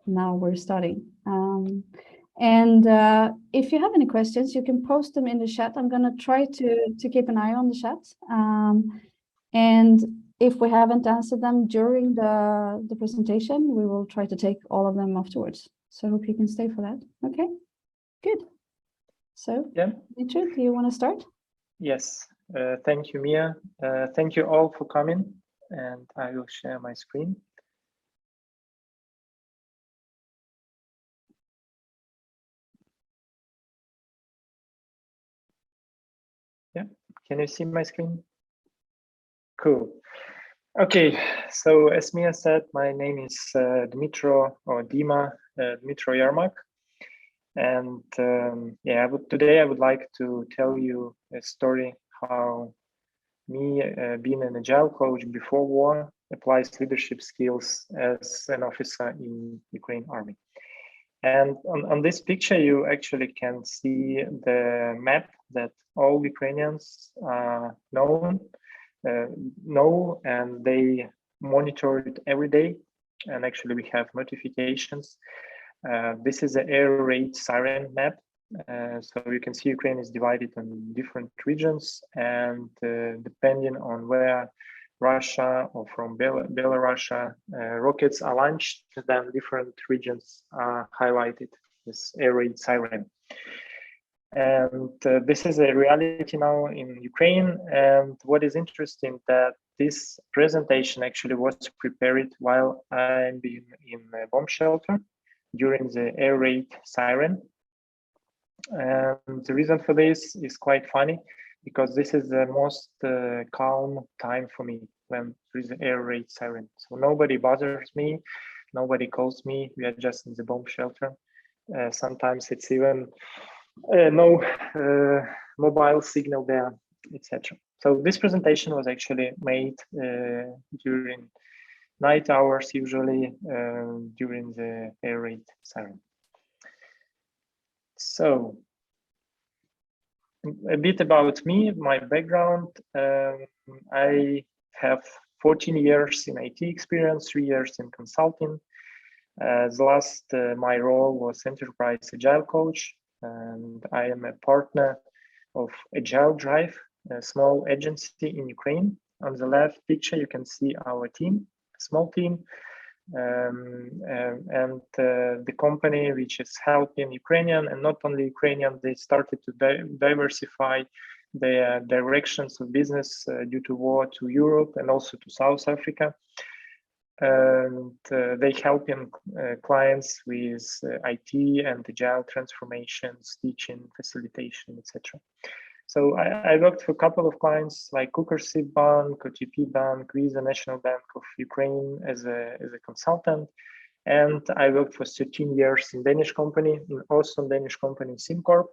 now we're starting. And if you have any questions, you can post them in the chat. I'm going to try to keep an eye on the chat. And if we haven't answered them during the presentation, we will try to take all of them afterwards. So I hope you can stay for that. Okay, good. So, yeah. Dmytro, do you want to start? Yes, thank you, Mia. Thank you all for coming, and I will share my screen. Yeah, can you see my screen? Cool. Okay, so as Mia said, my name is Dmytro or Dmytro Yarmak. And yeah, today I would like to tell you a story how me being an Agile coach before war applies leadership skills as an officer in Ukrainian Army. And on this picture, you actually can see the map that all Ukrainians know, and they monitor it every day. And actually, we have notifications. This is the air raid siren map. So you can see Ukraine is divided on different regions, and depending on where Russia or from Belarus rockets are launched, then different regions are highlighted this air raid siren. And this is a reality now in Ukraine. And what is interesting that this presentation actually was prepared while I'm being in a bomb shelter during the air raid siren. And the reason for this is quite funny, because this is the most calm time for me when there is an air raid siren. So nobody bothers me, nobody calls me, we are just in the bomb shelter. Sometimes it's even no mobile signal there, etc. So this presentation was actually made during night hours, usually during the air raid siren. So a bit about me, my background. I have 14 years in IT experience, 3 years in consulting. My role was Enterprise Agile Coach, and I am a partner of Agile Drive, a small agency in Ukraine. On the left picture, you can see our team, a small team, and the company which is helping Ukrainian, and not only Ukrainian, they started to diversify their directions of business due to war to Europe and also to South Africa. And they helping clients with IT and Agile transformations, teaching, facilitation, etc. So I worked for a couple of clients like Kukursiv Bank, OTP Bank, Visa National Bank of Ukraine as a consultant. And I worked for 13 years in Danish company, in awesome Danish company, SimCorp.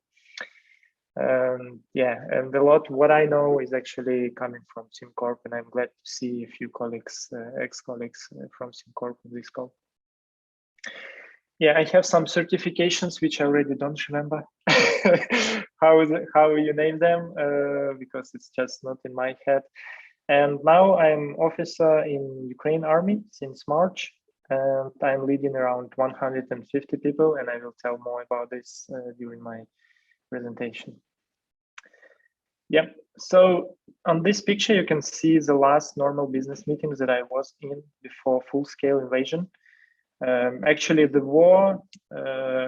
Yeah, and a lot what I know is actually coming from SimCorp, and I'm glad to see a few colleagues, ex-colleagues from SimCorp in this call. Yeah, I have some certifications which I already don't remember how you name them, because it's just not in my head. And now I'm officer in Ukrainian Army since March, and I'm leading around 150 people, and I will tell more about this during my presentation. Yeah, so on this picture, you can see the last normal business meetings that I was in before full-scale invasion. Actually, the war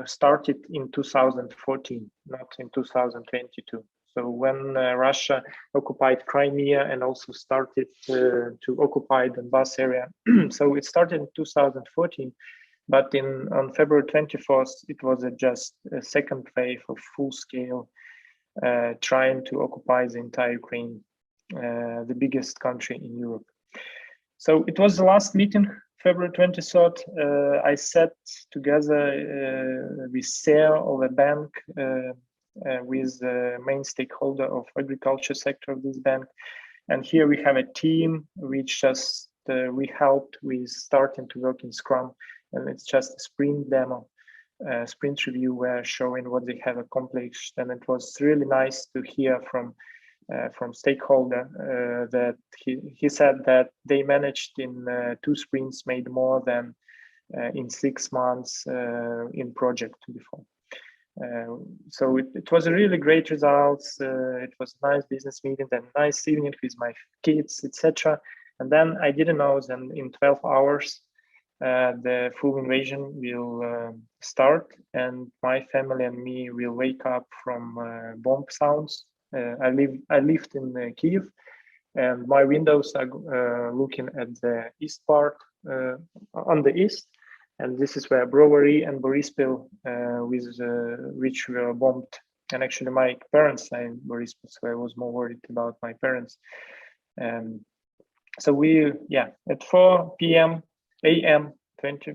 started in 2014, not in 2022. So when Russia occupied Crimea and also started to occupy the Donbas area, so it started in 2014, but on February 24th, it was just a second wave of full-scale trying to occupy the entire Ukraine, the biggest country in Europe. So it was the last meeting, February 23rd. I sat together with CEO of a bank, with the main stakeholder of agriculture sector of this bank. And here we have a team which just we helped with starting to work in Scrum, and it's just a sprint demo. Sprint review were showing what they have accomplished, and it was really nice to hear from stakeholder that he said that they managed in 2 sprints made more than in 6 months in project before. So it was a really great results. It was a nice business meeting, then nice evening with my kids, etc. And then I didn't know that in 12 hours the full invasion will start, and my family and me will wake up from bomb sounds. I lived in Kiev, and my windows are looking at the east part, on the east, and this is where Bravery and Borispil, which were bombed. And actually, my parents are in Borispil, so I was more worried about my parents. So at 4 p.m. a.m.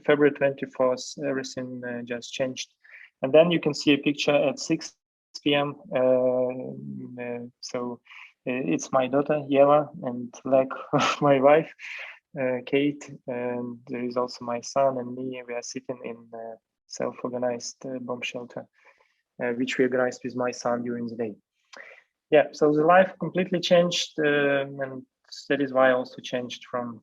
February 24th, everything just changed. And then you can see a picture at 6 p.m. So it's my daughter, Yeva, and leg of my wife, Kate. And there is also my son and me. We are sitting in a self-organized bomb shelter, which we organized with my son during the day. Yeah, so the life completely changed, and that is why I also changed from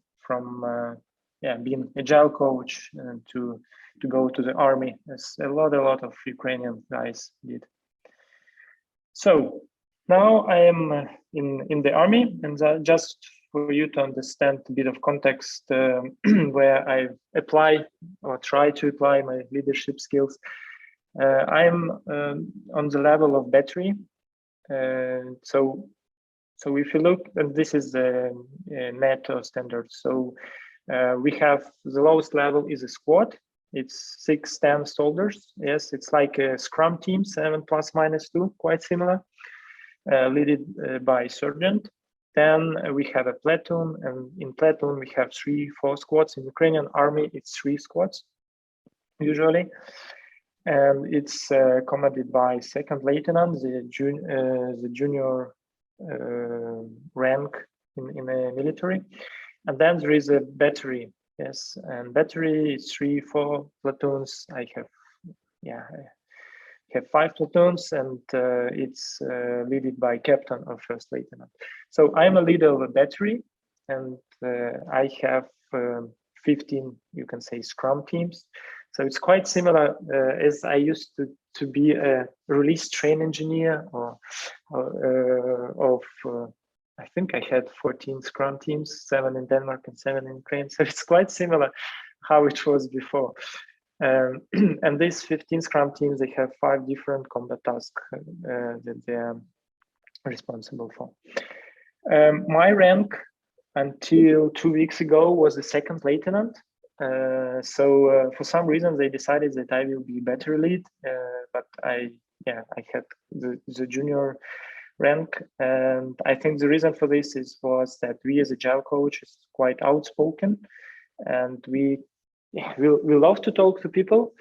being agile coach to go to the army, as a lot of Ukrainian guys did. So now I am in the army, and just for you to understand a bit of context where I apply or try to apply my leadership skills. I'm on the level of battery. So if you look, and this is the NATO standard. So we have the lowest level is a squad. It's 6-10 soldiers. Yes, it's like a scrum team, 7 ± 2, quite similar, led by sergeant. Then we have a platoon, and in platoon we have 3-4 squads. In Ukrainian Army, it's 3 squads usually. And it's commanded by second lieutenant, the junior rank in the military. And then there is a battery, yes, and battery is 3-4 platoons. I have 5 platoons, and it's led by captain or first lieutenant. So I'm a leader of a battery, and I have 15, you can say, scrum teams. So it's quite similar as I used to be a release train engineer, I think I had 14 scrum teams, 7 in Denmark and 7 in Ukraine. So it's quite similar how it was before. And these 15 scrum teams, they have 5 different combat tasks that they are responsible for. My rank until 2 weeks ago was a second lieutenant. So for some reason they decided that I will be battery lead, but I had the junior rank, and I think the reason for this was that we as Agile Coach is quite outspoken, and we love to talk to people.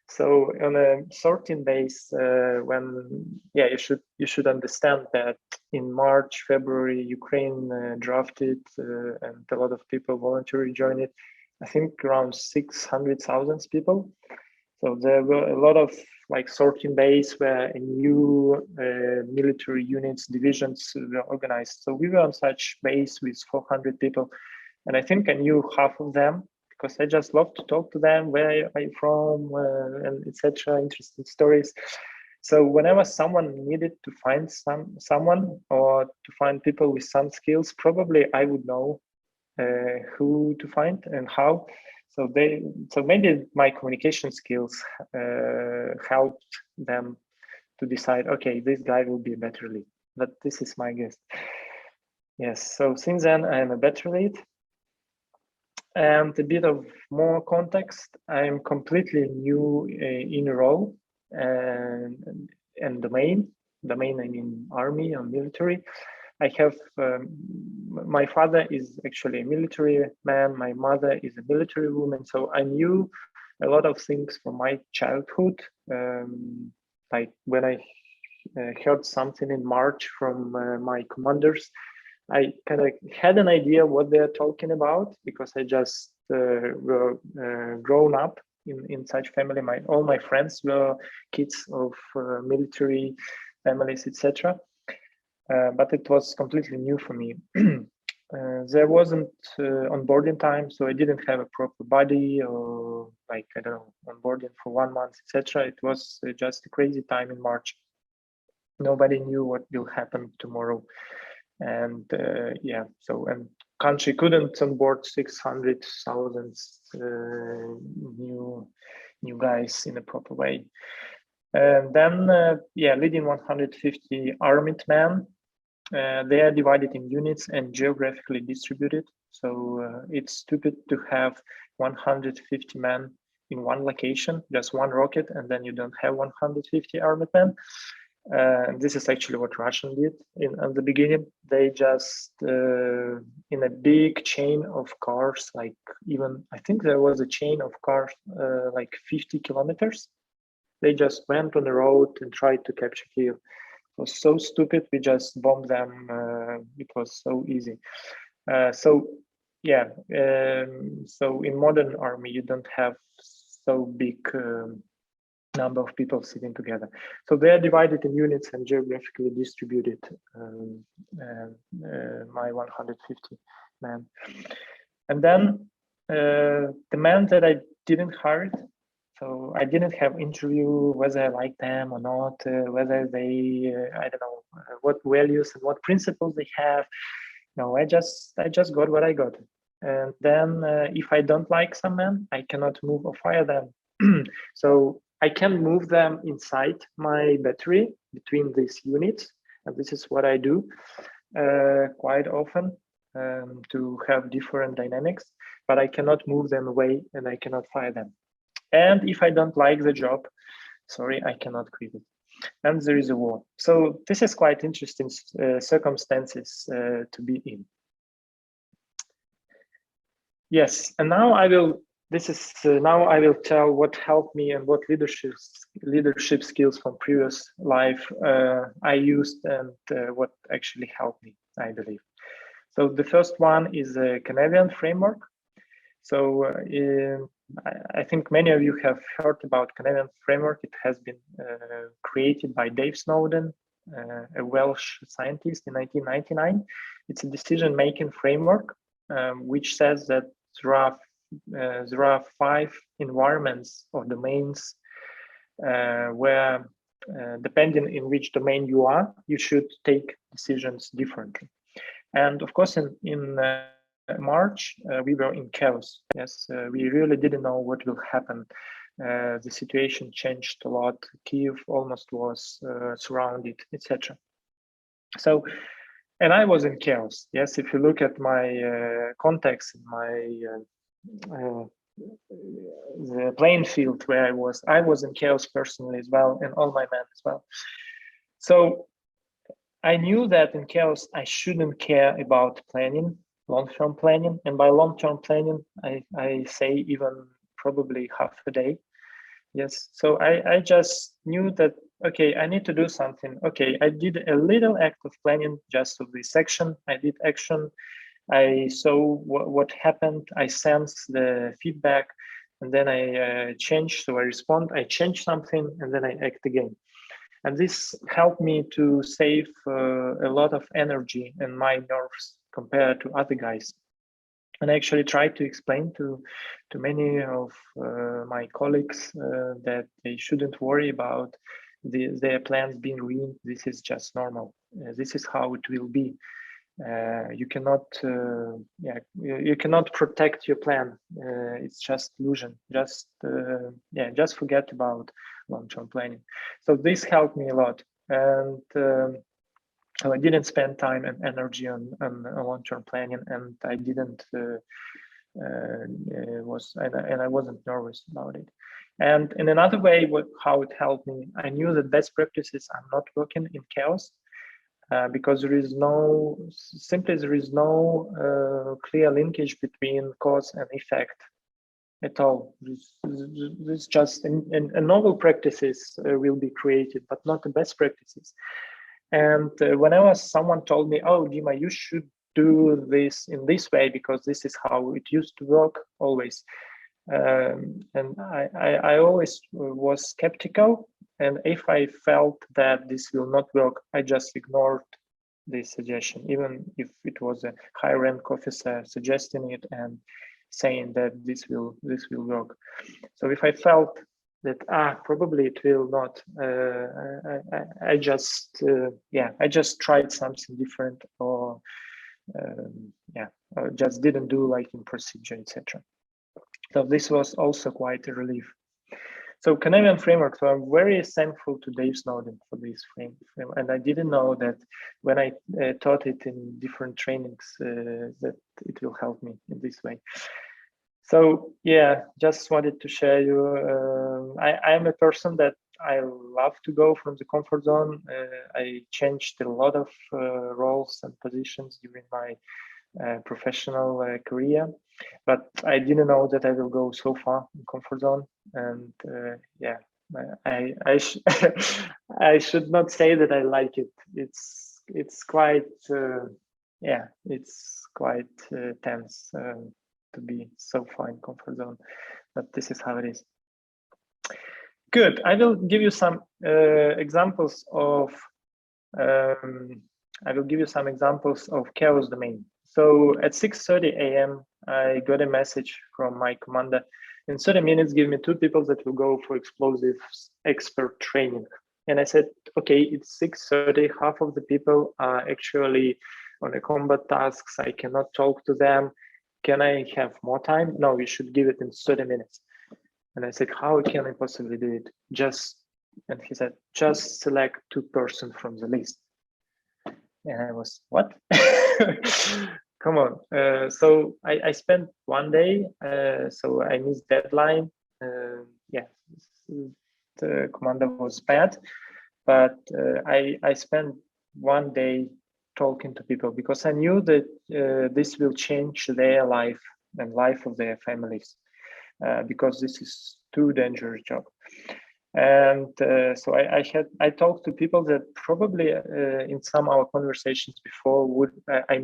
So on a certain base, you should understand that in March, February, Ukraine drafted, and a lot of people voluntarily joined it. I think around 600,000 people. So there were a lot of sorting base where a new military units, divisions were organized. So we were on such base with 400 people, and I think I knew half of them because I just love to talk to them. Where are you from, and etc. Interesting stories. So whenever someone needed to find someone or to find people with some skills, probably I would know who to find and how. So maybe my communication skills helped them to decide, okay, this guy will be a better lead. But this is my guess. Yes, so since then I am a better lead. And a bit of more context, I'm completely new in a role and domain. Domain, I mean army or military. I have, my father is actually a military man, my mother is a military woman, so I knew a lot of things from my childhood. Like when I heard something in March from my commanders, I kind of had an idea what they're talking about because I just were grown up in such family. All my friends were kids of military families, etc. But it was completely new for me. there wasn't onboarding time, so I didn't have a proper body or like, I don't know, onboarding for 1 month, etc. It was just a crazy time in March. Nobody knew what will happen tomorrow. And yeah, so, and country couldn't onboard 600,000 new guys in a proper way. And then, yeah, leading 150 armed men. They are divided in units and geographically distributed. So it's stupid to have 150 men in one location, just one rocket, and then you don't have 150 armed men. This is actually what Russian did at the beginning. They just, in a big chain of cars, like even, I think there was a chain of cars like 50 kilometers. They just went on the road and tried to capture Kiev. It was so stupid. We just bombed them. It was so easy. So yeah, so in modern army, you don't have so big number of people sitting together. So they are divided in units and geographically distributed, my 150 men. And then the men that I didn't hire, so I didn't have interview whether I like them or not, whether they, I don't know, what values and what principles they have. No, I just got what I got. And then if I don't like some men, I cannot move or fire them. So I can move them inside my battery between these units. And this is what I do quite often to have different dynamics, but I cannot move them away and I cannot fire them. And if I don't like the job, sorry, I cannot quit it. And there is a war. So this is quite interesting circumstances to be in. Yes, and now I will. This is now I will tell what helped me and what leadership skills from previous life I used and what actually helped me, I believe. So the first one is a Canadian framework. So I think many of you have heard about Canadian framework. It has been created by Dave Snowden, a Welsh scientist, in 1999. It's a decision-making framework which says that there are 5 environments or domains where, depending in which domain you are, you should take decisions differently. And of course, in March, we were in chaos. Yes, we really didn't know what will happen. The situation changed a lot. Kiev almost was surrounded, etc. So, and I was in chaos. Yes, if you look at my context in my the playing field where I was in chaos personally as well, and all my men as well. So I knew that in chaos, I shouldn't care about planning, long-term planning. And by long-term planning, I say even probably half a day. Yes, so I just knew that, okay, I need to do something. Okay, I did a little act of planning just of this section. I did action. I saw what happened. I sensed the feedback, and then I changed. So I respond, I change something, and then I act again. And this helped me to save a lot of energy and my nerves compared to other guys. And I actually tried to explain to many of my colleagues that they shouldn't worry about their plans being ruined. This is just normal. This is how it will be. You cannot, you cannot protect your plan. It's just illusion. Just forget about long-term planning. So this helped me a lot, and I didn't spend time and energy on long-term planning, and I didn't I wasn't nervous about it. And in another way, how it helped me, I knew that best practices are not working in chaos. Because there is no clear linkage between cause and effect at all. This just and novel practices will be created, but not the best practices. And whenever someone told me, "Oh, Dima, you should do this in this way because this is how it used to work," always, and I always was skeptical. And if I felt that this will not work, I just ignored this suggestion, even if it was a high rank officer suggesting it and saying that this will work. So if I felt that probably it will not, I just tried something different, or or just didn't do like in procedure, etc. So this was also quite a relief. So Canadian framework, so I'm very thankful to Dave Snowden for this framework. And I didn't know that when I taught it in different trainings, that it will help me in this way. So yeah, just wanted to share you. I am a person that I love to go from the comfort zone. I changed a lot of roles and positions during my professional career, but I didn't know that I will go so far in comfort zone. And I should not say that I like it. It's quite it's quite tense to be so far in comfort zone, but this is how it is. Good. I will give you some examples of chaos domain. So at 6:30 a.m., I got a message from my commander. In 30 minutes, give me 2 people that will go for explosives expert training. And I said, okay, it's 6:30. Half of the people are actually on a combat tasks. I cannot talk to them. Can I have more time? No, you should give it in 30 minutes. And I said, how can I possibly do it? And he said, just select 2 persons from the list. And I was, what? Come on. So I spent 1 day, so I missed deadline. The commander was bad, but I spent 1 day talking to people because I knew that this will change their life and life of their families, because this is too dangerous job. And so I talked to people that probably in some of our conversations before I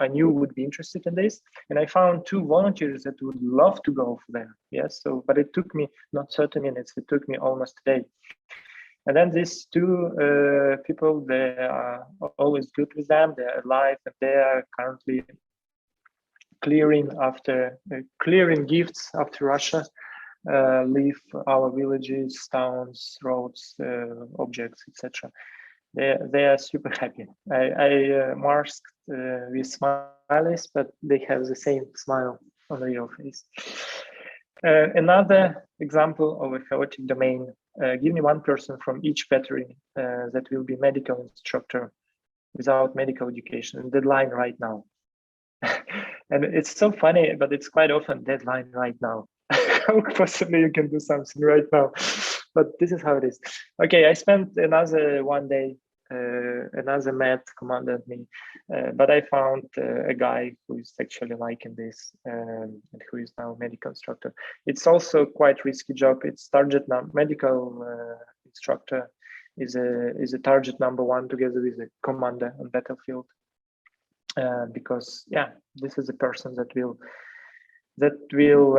knew would be interested in this, and I found 2 volunteers that would love to go for them. Yes, so but it took me not 30 minutes; it took me almost a day. And then these 2 people, they are always good with them. They are alive, and they are currently clearing gifts after Russia. Leave our villages, towns, roads, objects, etc. They are super happy. I masked with smileys, but they have the same smile on the real face. Another example of a chaotic domain. Give me 1 person from each veteran that will be medical instructor without medical education. Deadline right now. And it's so funny, but it's quite often deadline right now. How possibly you can do something right now? But this is how it is. Okay, I spent another 1 day, another Met commanded me, but I found a guy who is actually liking this and who is now a medical instructor. It's also quite risky job. It's target medical instructor is a target number 1 together with the commander on battlefield, because this is a person that will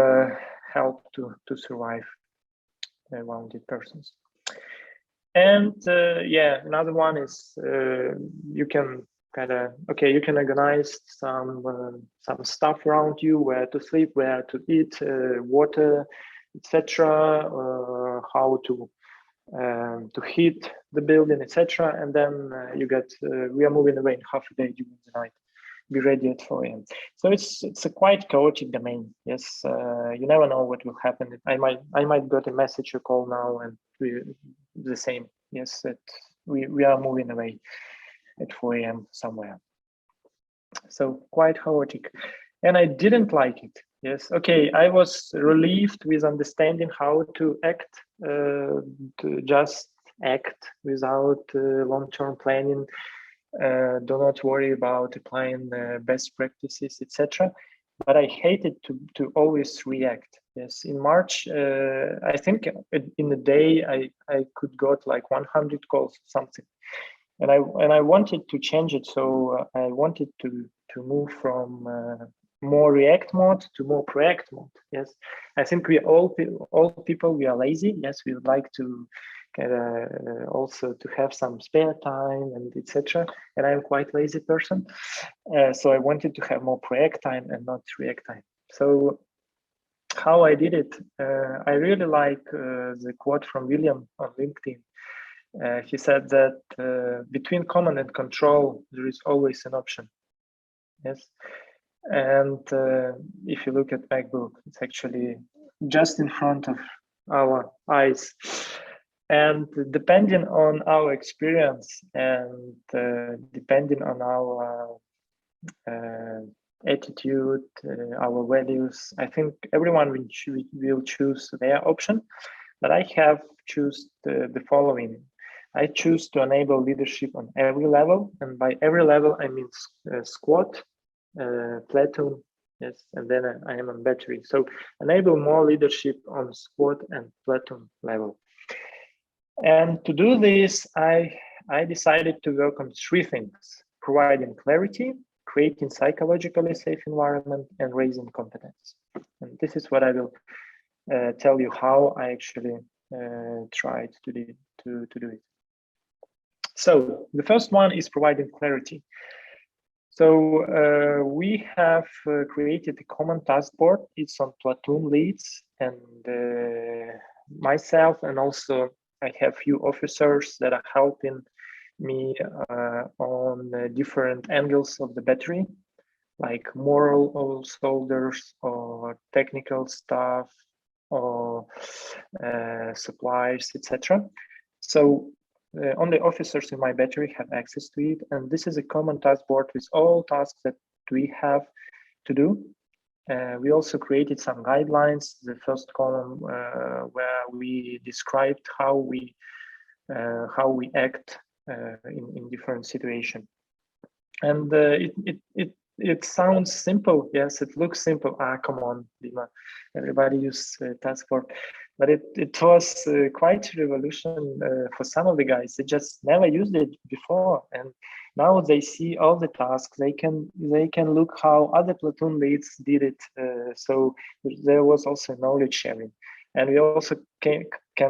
help to survive wounded persons. And another one is you can you can organize some stuff around you, where to sleep, where to eat, water, etc., how to heat the building, etc. And then you get we are moving away in half a day during the night. Be ready at 4 a.m. So it's a quite chaotic domain. Yes, you never know what will happen. I might get a message or call now, and the same. Yes, that we are moving away at 4 a.m. somewhere. So quite chaotic, and I didn't like it. Yes, okay. I was relieved with understanding how to act, to just act without long-term planning. Do not worry about applying best practices, etc. But I hated to always react. Yes, in March, I think in a day I could got like 100 calls, something, and I wanted to change it. So I wanted to move from more react mode to more proact mode. Yes, I think we all people we are lazy. Yes, we would like to also to have some spare time and etc. And I'm quite lazy person, so I wanted to have more proact time and not react time. So how I did it, I really like the quote from William on LinkedIn. He said that between command and control, there is always an option. Yes. And if you look at MacBook, it's actually just in front of our eyes. And depending on our experience and depending on our attitude, our values, I think everyone will choose their option. But I have choose the following. I choose to enable leadership on every level, and by every level I mean squad, platoon, yes, and then I am on battery. So enable more leadership on squad and platoon level. And to do this, I decided to work on three things: providing clarity, creating psychologically safe environment, and raising competence. And this is what I will tell you how I actually tried to do it. So the first one is providing clarity. So we have created a common task board. It's on platoon leads and myself, and also I have few officers that are helping me on different angles of the battery, like moral soldiers or technical staff or supplies, etc. So only officers in my battery have access to it, and this is a common task board with all tasks that we have to do. We also created some guidelines. The first column where we described how we act in different situations, and it sounds simple. Yes, it looks simple. Come on, Dima. Everybody use task board. But it was quite a revolution for some of the guys. They just never used it before, and now they see all the tasks. They can look how other platoon leads did it. So there was also knowledge sharing, and we also can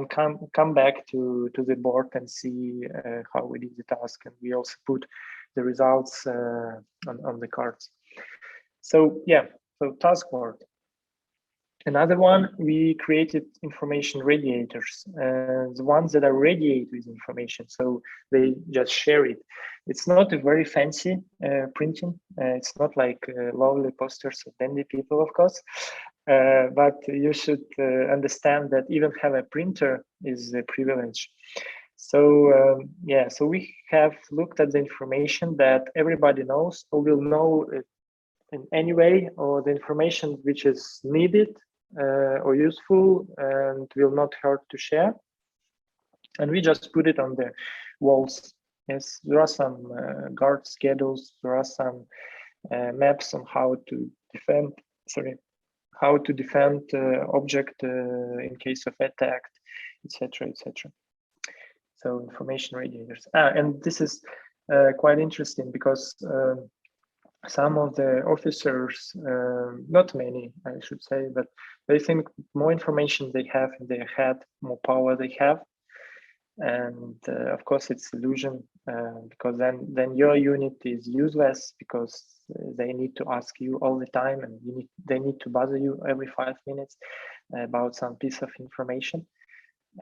come back to the board and see how we did the task, and we also put the results on the cards. So yeah, so task board. Another one, we created information radiators, the ones that are radiate with information, so they just share it. It's not a very fancy printing. It's not like lovely posters of dandy people, of course, but you should understand that even have a printer is a privilege. So yeah, so we have looked at the information that everybody knows or will know in any way, or the information which is needed or useful and will not hurt to share, and we just put it on the walls. Yes, there are some guard schedules, there are some maps on how to defend object in case of attack, etc., etc. So information radiators. And this is quite interesting because some of the officers, not many, I should say, but they think more information they have in their head, more power they have. And of course, it's illusion because then your unit is useless because they need to ask you all the time, and they need to bother you every 5 minutes about some piece of information.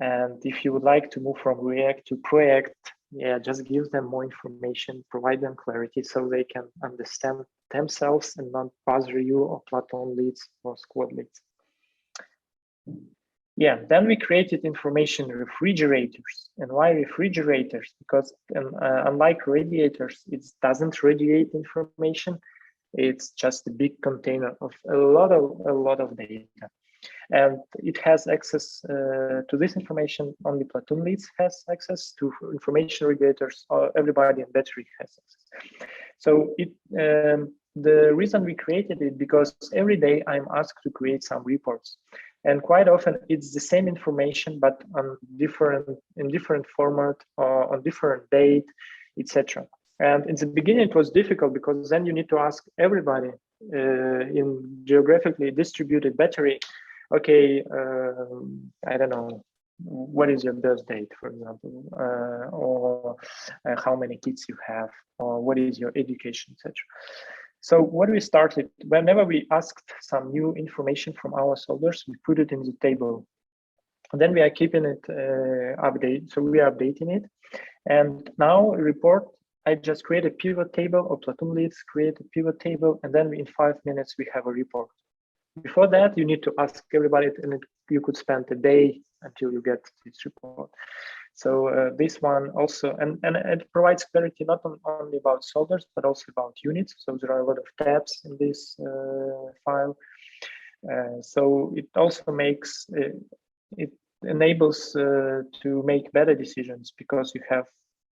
And if you would like to move from react to proact, yeah, just give them more information, provide them clarity so they can understand themselves and not bother you or platoon leads or squad leads. Yeah, then we created information refrigerators. And why refrigerators? Because unlike radiators, it doesn't radiate information. It's just a big container of a lot of data. And it has access to this information. Only platoon leads has access to information radiators, or everybody in battery has access. So the reason we created it, because every day I'm asked to create some reports, and quite often it's the same information but on different format or on different date, etc. And in the beginning it was difficult because then you need to ask everybody in geographically distributed battery. Okay, I don't know, what is your birth date, for example, or how many kids you have, or what is your education, etc. So what we started, whenever we asked some new information from our soldiers, we put it in the table. And then we are keeping it update. So we are updating it. And now report, I just create a pivot table, or platoon leads create a pivot table, and then in 5 minutes we have a report. Before that, you need to ask everybody, and you could spend a day until you get this report. So this one also, and it provides clarity not only about soldiers, but also about units. So there are a lot of tabs in this file. So it also makes, it enables to make better decisions, because you have,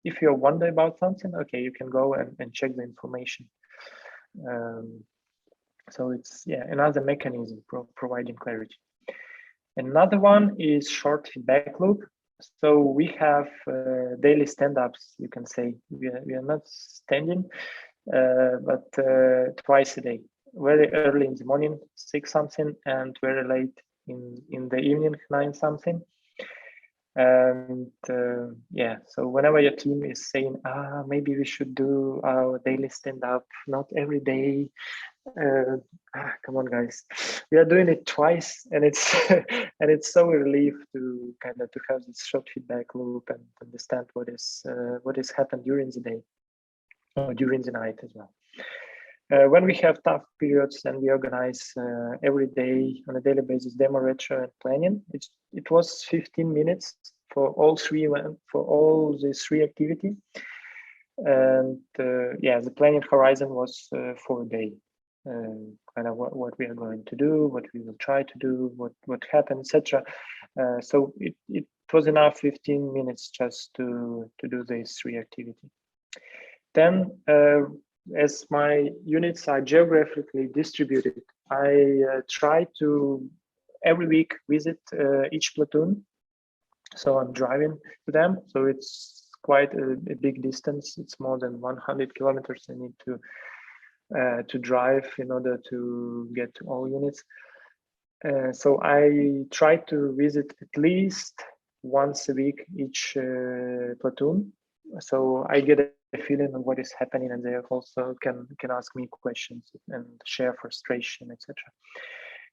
if you wonder about something, okay, you can go and check the information. So it's, yeah, another mechanism providing clarity. Another one is short feedback loop. So we have daily stand-ups, you can say. We are not standing, but twice a day, very early in the morning, 6 something, and very late in the evening, 9 something. And yeah, so whenever your team is saying, maybe we should do our daily stand-up, not every day. Come on, guys, we are doing it twice, and it's and it's so a relief to kind of to have this short feedback loop and understand what is happened during the day or during the night as well. When we have tough periods, and we organize every day on a daily basis demo, retro, and planning, it was 15 minutes for all these three activities. And yeah, the planning horizon was for a day. Kind of what we are going to do, what we will try to do, what happened, etc. So it was enough 15 minutes just to do these three activities. Then, as my units are geographically distributed, I try to every week visit each platoon. So I'm driving to them. So it's quite a big distance. It's more than 100 kilometers I need to drive in order to get to all units. So I try to visit at least once a week each platoon. So I get a feeling of what is happening, and they also can ask me questions and share frustration, etc.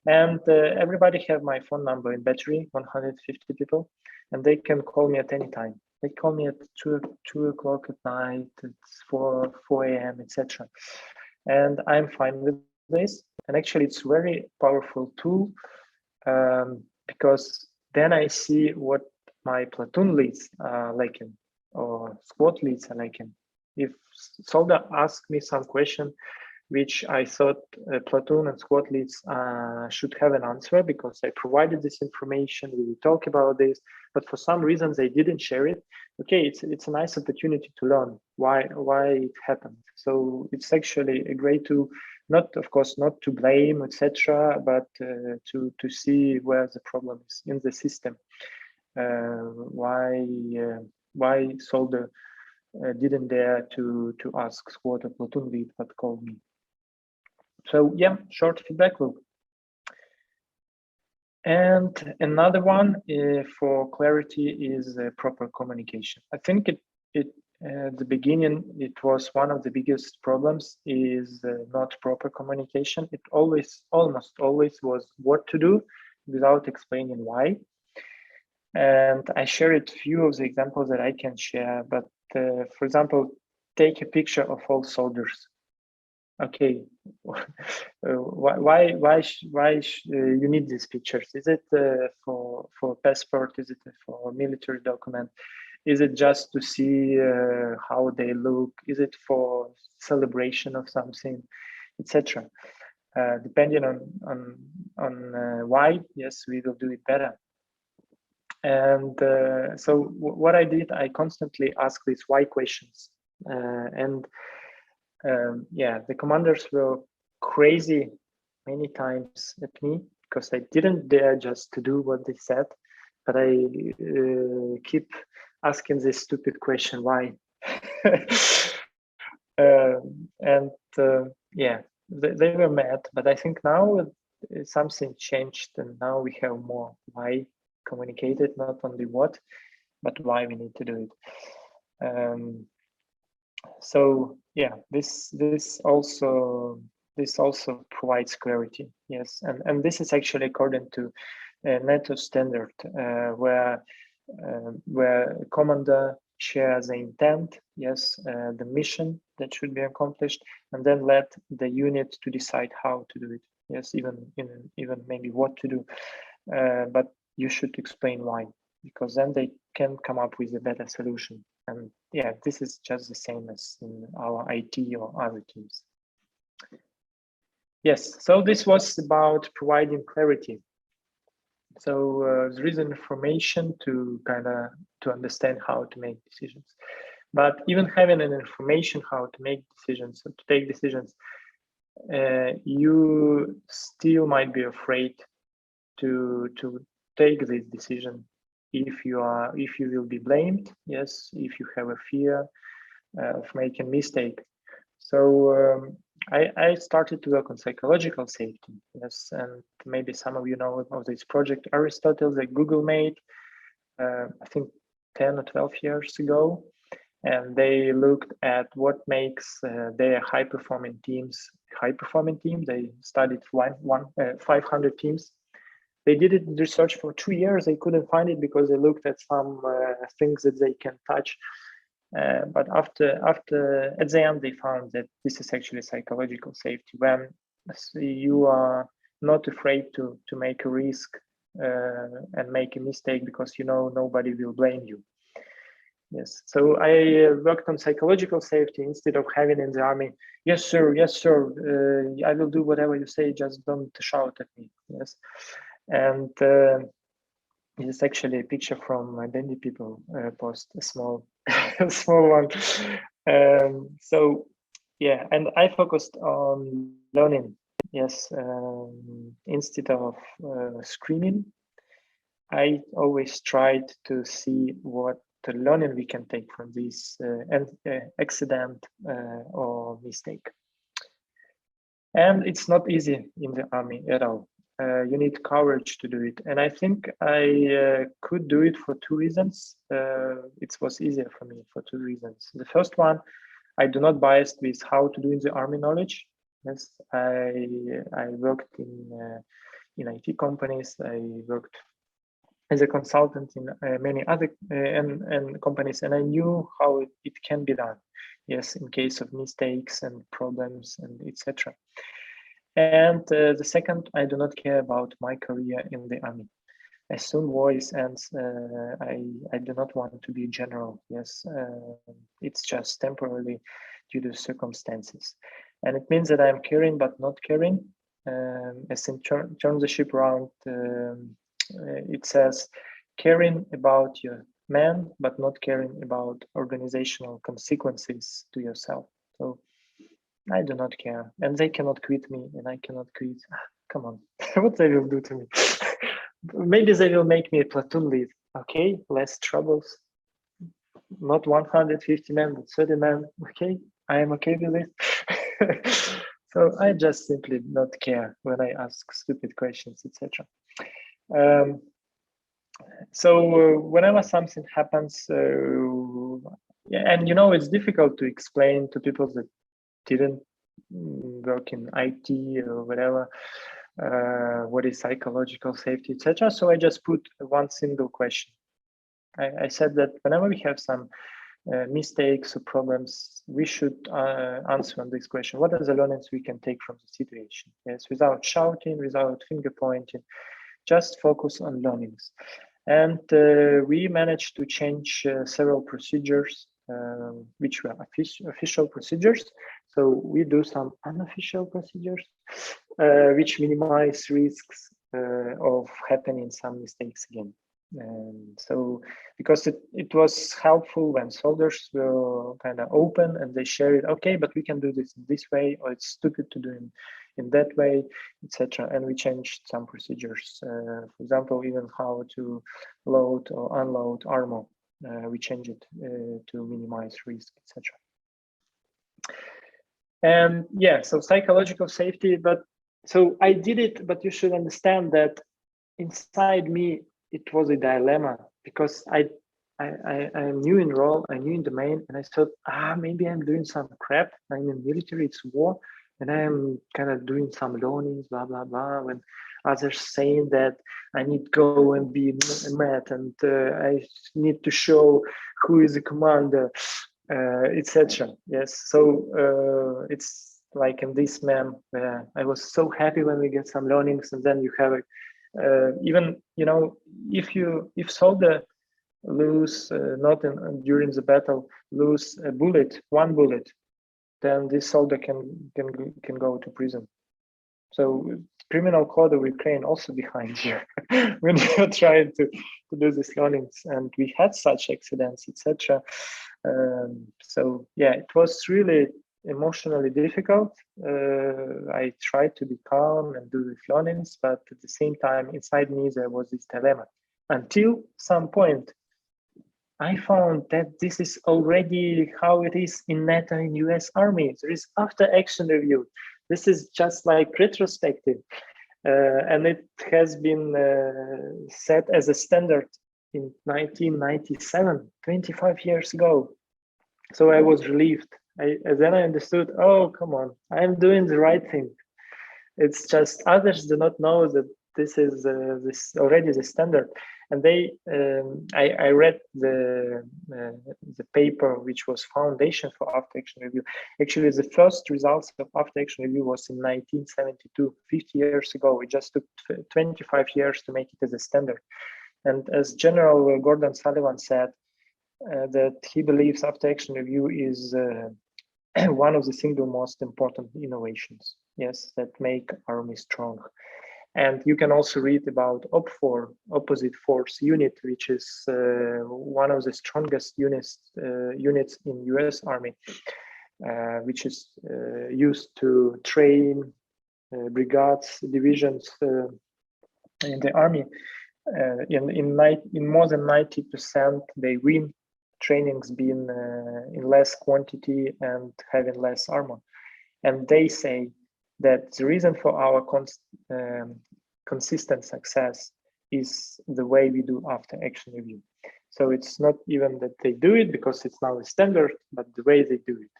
And everybody have my phone number in battery, 150 people, and they can call me at any time. They call me at 2 o'clock at night, it's 4 a.m., etc. And I'm fine with this. And actually, it's very powerful tool, because then I see what my platoon leads are liking, or squad leads are liking. If soldier asks me some question which I thought platoon and squad leads should have an answer, because I provided this information, we talk about this, but for some reason they didn't share it. Okay, it's a nice opportunity to learn why it happened. So it's actually a great tool, not, of course, not to blame, etc., but to see where the problem is in the system. Why soldier didn't dare to ask squad or platoon lead, but called me. So yeah, short feedback loop. And another one for clarity is proper communication. I think it at the beginning, it was one of the biggest problems is not proper communication. It almost always was what to do without explaining why. And I shared few of the examples that I can share, but for example, take a picture of all soldiers. Okay, why you need these pictures? Is it for passport? Is it for military document? Is it just to see how they look? Is it for celebration of something, etc.? Depending on why, yes, we will do it better. And so what I did, I constantly ask these why questions, and yeah, the commanders were crazy many times at me because I didn't dare just to do what they said, but I keep asking this stupid question, why? And yeah, they were mad, but I think now something changed, and now we have more why communicated, not only what, but why we need to do it. So yeah, this also provides clarity. Yes, and this is actually according to NATO standard, where commander shares the intent, yes, the mission that should be accomplished, and then let the unit to decide how to do it. Yes, even maybe what to do, but you should explain why, because then they can come up with a better solution. And yeah, this is just the same as in our IT or other teams. Yes, so this was about providing clarity. So there is information to to understand how to make decisions. But even having an information how to make decisions, to take decisions, you still might be afraid to take this decision if you will be blamed. Yes, if you have a fear of making mistake. So I started to work on psychological safety. Yes, and maybe some of you know of this project Aristotle that Google made, I think 10 or 12 years ago, and they looked at what makes their high-performing teams high-performing team. They studied 500 teams. They did it research for 2 years. They couldn't find it because they looked at some things that they can touch. But after at the end, they found that this is actually psychological safety, when you are not afraid to make a risk and make a mistake because you know nobody will blame you. Yes, so I worked on psychological safety instead of having in the army, yes sir, I will do whatever you say, just don't shout at me. Yes, and this is actually a picture from my Dandy People post, a small one. So yeah, and I focused on learning. Yes, instead of screaming, I always tried to see what the learning we can take from this accident or mistake. And it's not easy in the army at all. You need courage to do it. And I think I could do it for 2 reasons. It was easier for me for 2 reasons. The first one, I do not bias with how to do in the army knowledge. Yes, I worked in IT companies. I worked as a consultant in many other and companies, and I knew how it can be done. Yes, in case of mistakes and problems and etc. And the second, I do not care about my career in the army. As soon voice ends, I do not want to be general. Yes, it's just temporarily due to circumstances, and it means that I'm caring but not caring. As in turn the ship around, it says caring about your man but not caring about organizational consequences to yourself. So I do not care, and they cannot quit me, and I cannot quit. Come on, what they will do to me? Maybe they will make me a platoon lead. Okay, less troubles. Not 150 men, but 30 men. Okay, I am okay with it. So I just simply not care when I ask stupid questions, etc. So whenever something happens, yeah, and it's difficult to explain to people that didn't work in IT or whatever, what is psychological safety, etc. So I just put one single question. I said that whenever we have some mistakes or problems, we should answer on this question. What are the learnings we can take from the situation? Yes, without shouting, without finger pointing, just focus on learnings. And we managed to change several procedures, which were official procedures. So we do some unofficial procedures, which minimize risks of happening some mistakes again. And so, because it was helpful when soldiers were kind of open and they share it, okay, but we can do this in this way, or it's stupid to do in that way, etc. And we changed some procedures. For example, even how to load or unload armor, we changed it to minimize risk, etc. And yeah, so psychological safety, but so I did it, but you should understand that inside me, it was a dilemma because I'm new in role, I'm new in domain, and I thought, maybe I'm doing some crap. I'm in military, it's war, and I'm kind of doing some learnings, blah blah blah. When others saying that I need to go and be met, and I need to show who is the commander, etc. Yes, so it's like in this meme where I was so happy when we get some learnings, and then you have even if soldier lose not during the battle lose a bullet, one bullet, then this soldier can go to prison. So criminal code of Ukraine also behind here when you're trying to do these learnings, and we had such accidents, etc. So yeah, it was really emotionally difficult. I tried to be calm and do these learnings, but at the same time, inside me there was this dilemma. Until some point, I found that this is already how it is in NATO and US Army. There is after action review. This is just like retrospective. And it has been set as a standard in 1997, 25 years ago. So I was relieved. Then I understood, oh, come on, I'm doing the right thing. It's just others do not know that this is this already the standard. And I read the paper which was foundation for after action review. Actually, the first results of after action review was in 1972, 50 years ago. It just took 25 years to make it as a standard. And as General Gordon Sullivan said, that he believes after action review is one of the single most important innovations, yes, that make army strong. And you can also read about OPFOR, Opposite Force Unit, which is one of the strongest units in US Army, which is used to train brigades, divisions in the army. In more than 90%, they win trainings being in less quantity and having less armor. And they say that the reason for our consistent success is the way we do after action review. So it's not even that they do it because it's now a standard, but the way they do it.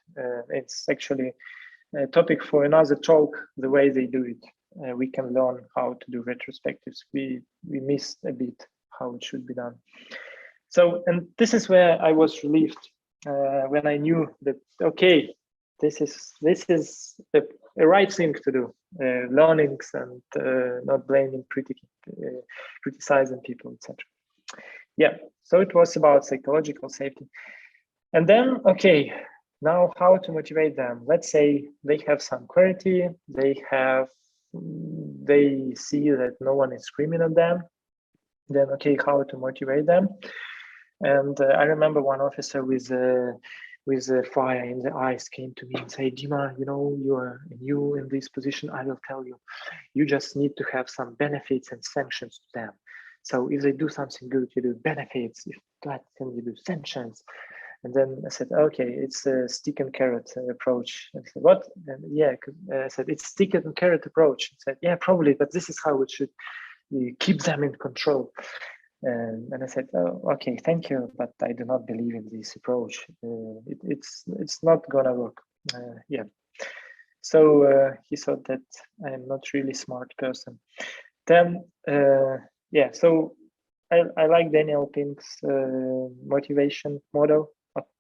It's actually a topic for another talk, the way they do it. We can learn how to do retrospectives. We missed a bit how it should be done. So, and this is where I was relieved when I knew that, okay, this is a right thing to do, learnings and not blaming, criticizing people, etc. Yeah, so it was about psychological safety. And then, okay, now how to motivate them? Let's say they have some clarity, they see that no one is screaming at them. Then, okay, how to motivate them? And I remember one officer with a fire in the eyes came to me and said, Dima, you are new in this position. I will tell you, you just need to have some benefits and sanctions to them. So if they do something good, you do benefits. If that, then you do sanctions. And then I said, okay, it's a stick and carrot approach. I said, what? And yeah, I said, it's stick and carrot approach. I said, yeah, probably, but this is how it should keep them in control. And I said, oh, okay, thank you, but I do not believe in this approach. It's not gonna work. Yeah. So he thought that I'm not really smart person. Then, yeah, so I like Daniel Pink's motivation model.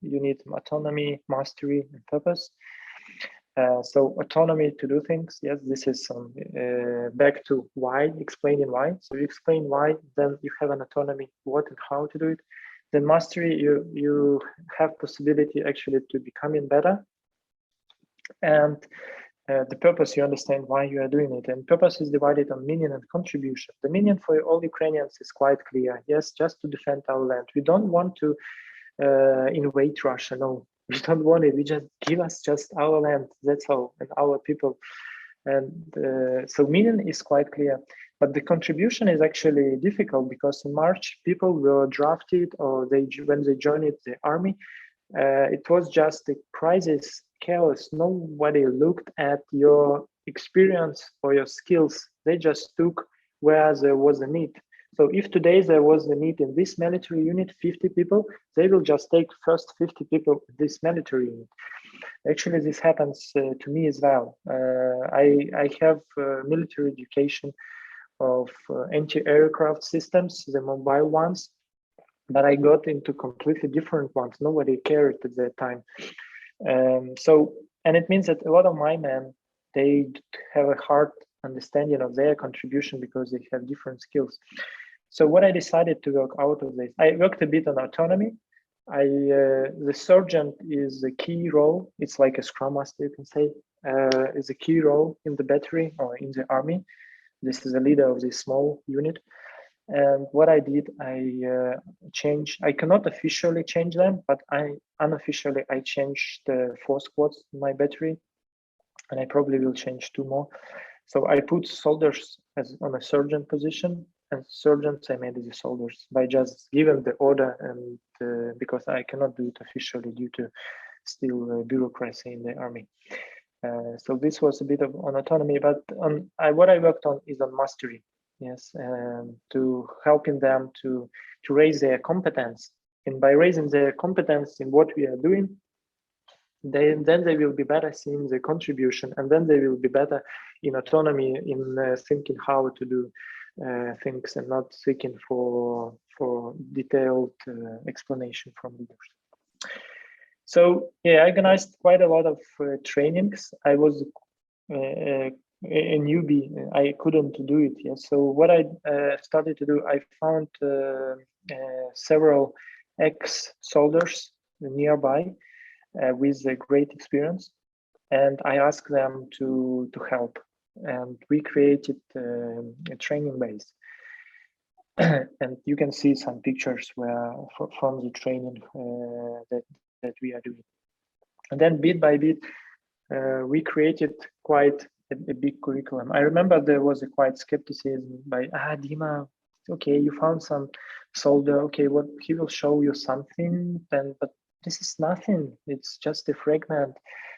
You need autonomy, mastery, and purpose. So autonomy to do things, yes, this is back to why, explaining why. So you explain why, then you have an autonomy, what and how to do it. Then mastery, you have possibility actually to becoming better. And the purpose, you understand why you are doing it. And purpose is divided on meaning and contribution. The meaning for all Ukrainians is quite clear. Yes, just to defend our land. We don't want to invade Russia, no. We don't want it. We just give us just our land. That's all, and our people. And so meaning is quite clear. But the contribution is actually difficult because in March people were drafted, or when they joined the army, it was just a crisis, chaos. Nobody looked at your experience or your skills. They just took where there was a need. So if today there was a need in this military unit, 50 people, they will just take first 50 people in this military unit. Actually, this happens to me as well. I have military education of anti-aircraft systems, the mobile ones, but I got into completely different ones. Nobody cared at that time. And it means that a lot of my men, they have a hard understanding of their contribution because they have different skills. So what I decided to work out of this, I worked a bit on autonomy. The sergeant is a key role. It's like a scrum master, you can say, is a key role in the battery or in the army. This is a leader of this small unit. And what I did, I changed, I cannot officially change them, but unofficially, I changed the 4 squads in my battery, and I probably will change 2 more. So I put soldiers on a sergeant position, and sergeants I made the soldiers by just giving the order, and because I cannot do it officially due to still bureaucracy in the army. So this was a bit of on autonomy, but what I worked on is on mastery. Yes, to helping them to raise their competence, and by raising their competence in what we are doing, then they will be better seeing the contribution, and then they will be better in autonomy, in thinking how to do things, and not seeking for detailed explanation from leaders. So yeah, I organized quite a lot of trainings. I was a newbie. I couldn't do it yet. So what I started to do, I found several ex-soldiers nearby with a great experience, and I asked them to help, and we created a training base. And you can see some pictures from the training that we are doing. And then bit by bit, we created quite a big curriculum. I remember there was a quite skepticism by, Dima, okay, you found some soldier, okay, what he will show you something, then, but this is nothing, it's just a fragment.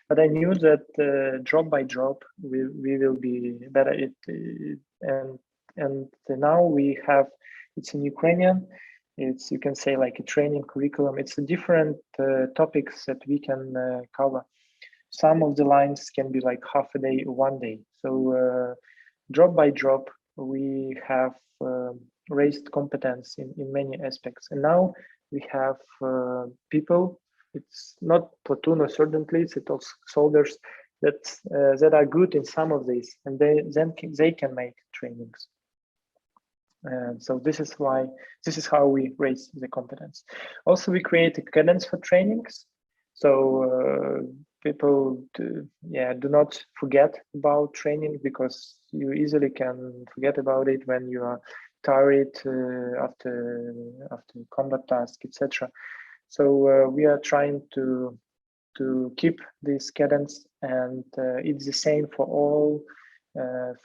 But I knew that drop by drop, we will be better at it. And now we have, it's in Ukrainian, it's, you can say, like a training curriculum. It's a different topics that we can cover. Some of the lines can be like half a day, 1 day. So drop by drop, we have raised competence in many aspects. And now we have people, it's not platoon or sergeant leads, it's also soldiers that are good in some of these, and they can make trainings. And so this is how we raise the competence. Also, we create a cadence for trainings. So people do not forget about training, because you easily can forget about it when you are tired after combat task, etc. So we are trying to keep this cadence, and it's the same for all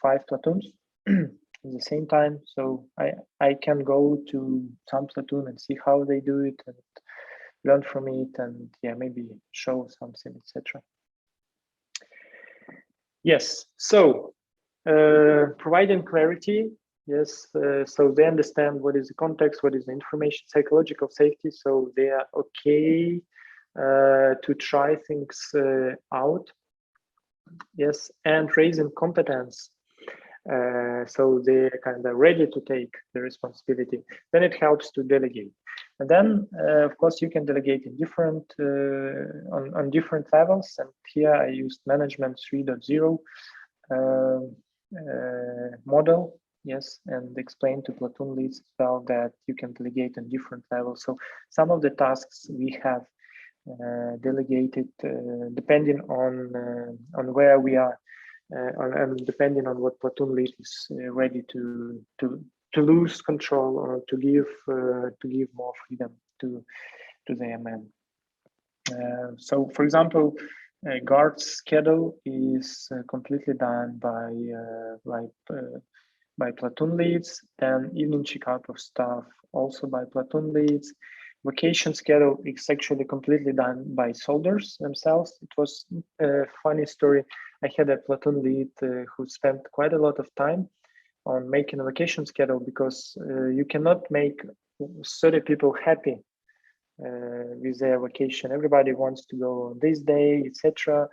5 platoons at the same time. So I can go to some platoon and see how they do it and learn from it, and maybe show something, etc. Yes, so providing clarity. Yes, so they understand what is the context, what is the information, psychological safety, so they are okay to try things out. Yes, and raising competence. So they're kind of ready to take the responsibility. Then it helps to delegate. And then, of course, you can delegate in different on different levels. And here I used management 3.0 model. Yes, and explain to platoon leads as well that you can delegate on different levels. So some of the tasks we have delegated depending on where we are, and depending on what platoon lead is ready to lose control, or to give more freedom to their men. So, for example, guard's schedule is completely done by platoon leads. Then evening checkout of staff also by platoon leads. Vacation schedule is actually completely done by soldiers themselves. It was a funny story. I had a platoon lead who spent quite a lot of time on making a vacation schedule, because you cannot make 30 people happy with their vacation. Everybody wants to go on this day, etc.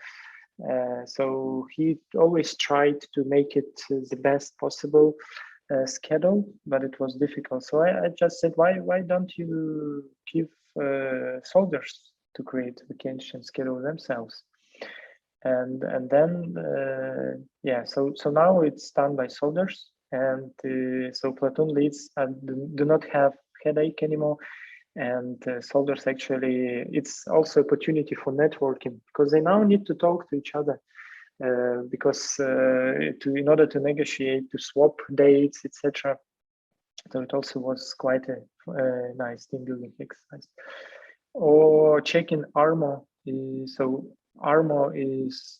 So he always tried to make it the best possible schedule, but it was difficult. So I just said, why don't you give soldiers to create vacation schedule themselves? And then so now it's done by soldiers, and so platoon leads do not have headache anymore. And soldiers, actually, it's also opportunity for networking, because they now need to talk to each other, because in order to negotiate, to swap dates, etc. So it also was quite a nice team building exercise. Or checking armor. So armor is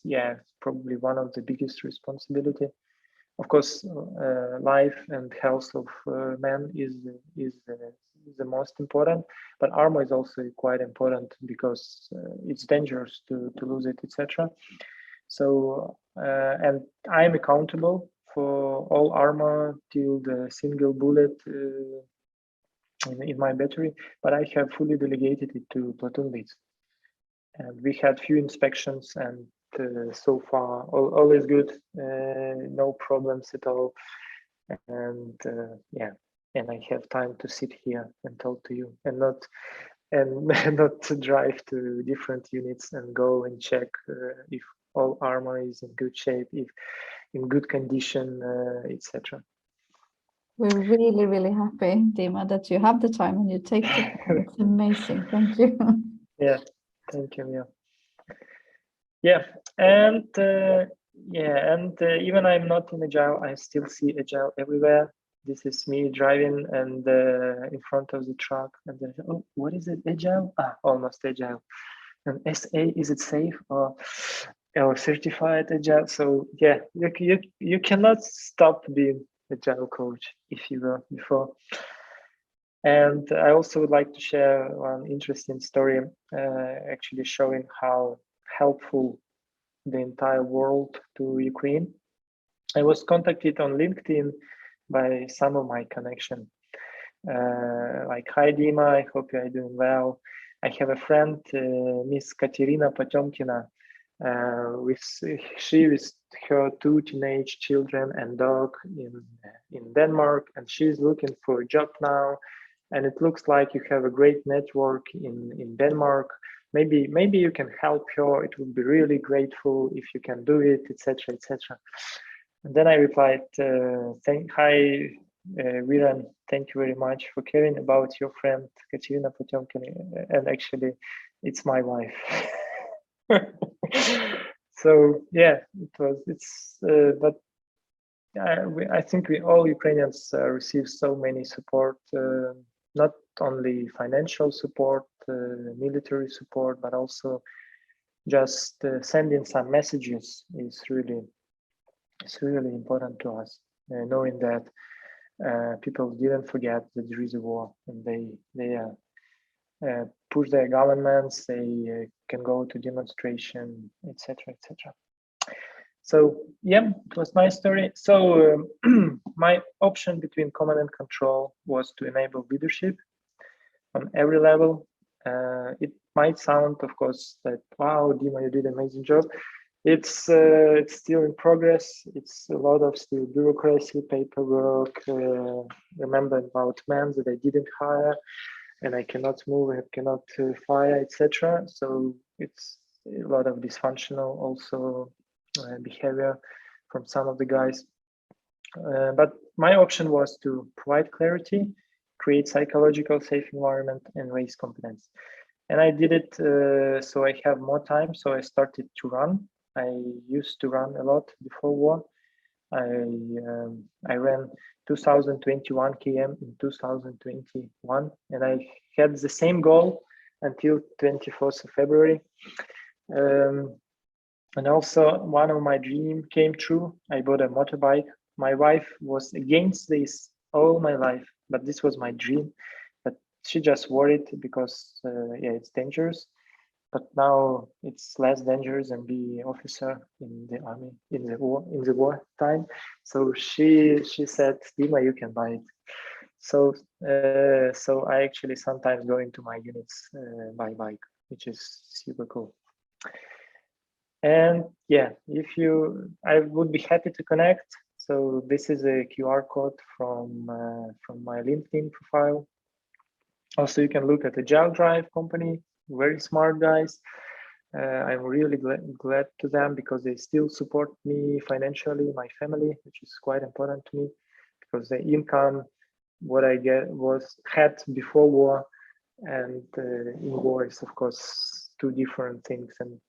probably one of the biggest responsibility. Of course, life and health of men is the most important, but armor is also quite important, because it's dangerous to lose it, etc. So and I'm accountable for all armor till the single bullet in my battery, but I have fully delegated it to platoon leads. And we had few inspections, and so far all is good, no problems at all. And and I have time to sit here and talk to you, and not to drive to different units and go and check if all armor is in good shape, if in good condition, etc. We're really, really happy, Dima, that you have the time and you take the time. It's amazing. Thank you. Yeah, thank you. Yeah, and even I'm not in Agile, I still see Agile everywhere. This is me driving and in front of the truck, and then, oh, what is it? Agile? Almost Agile. And SA, is it safe or certified Agile? So yeah, you cannot stop being Agile coach if you were before. And I also would like to share one interesting story, actually showing how helpful the entire world to Ukraine. I was contacted on LinkedIn by some of my connection. Like, hi Dima, I hope you are doing well. I have a friend, Miss Katerina Potemkina, with her 2 teenage children and dog in Denmark, and she's looking for a job now. And it looks like you have a great network in Denmark. Maybe you can help her. It would be really grateful if you can do it, etc., etc. And then I replied, hi, Viren, thank you very much for caring about your friend Katerina Potemkina, and actually, it's my wife. So yeah, but I think we all Ukrainians receive so many support, not only financial support, military support, but also just sending some messages is really important to us, knowing that people didn't forget that there is a war, and they push their governments, they can go to demonstration, etc., etc. So yeah, it was my story. So my option between command and control was to enable leadership on every level. It might sound, of course, that wow, Dima, you did an amazing job. It's still in progress. It's a lot of still bureaucracy, paperwork. Remember about men that I didn't hire, and I cannot move, I cannot fire, etc. So it's a lot of dysfunctional also behavior from some of the guys. But my option was to provide clarity, create psychological safe environment, and raise competence. And I did it so I have more time. So I started to run. I used to run a lot before war. I ran 2021 km in 2021, and I had the same goal until 24th of February. And also one of my dreams came true. I bought a motorbike. My wife was against this all my life, but this was my dream. But she just worried because it's dangerous. but now it's less dangerous than be officer in the army in the war time. So she said, Dima, you can buy it. So so I actually sometimes go into my units by bike, which is super cool. And yeah, I would be happy to connect. So this is a QR code from my LinkedIn profile. Also, you can look at Agile Drive company, very smart guys. I'm really glad to them because they still support me financially, my family, which is quite important to me because the income, what I had before war and in war is of course two different things, and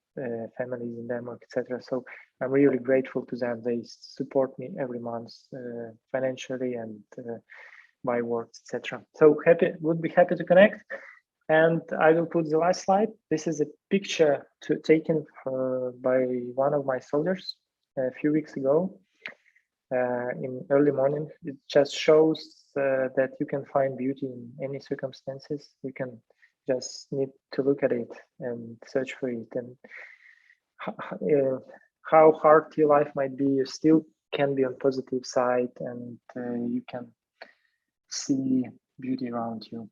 families in Denmark, etc. So I'm really grateful to them. They support me every month financially and by words, etc. So would be happy to connect. And I will put the last slide. This is a picture taken by one of my soldiers a few weeks ago in early morning. It just shows that you can find beauty in any circumstances. You can just need to look at it and search for it. And how hard your life might be, you still can be on positive side, and you can see beauty around you.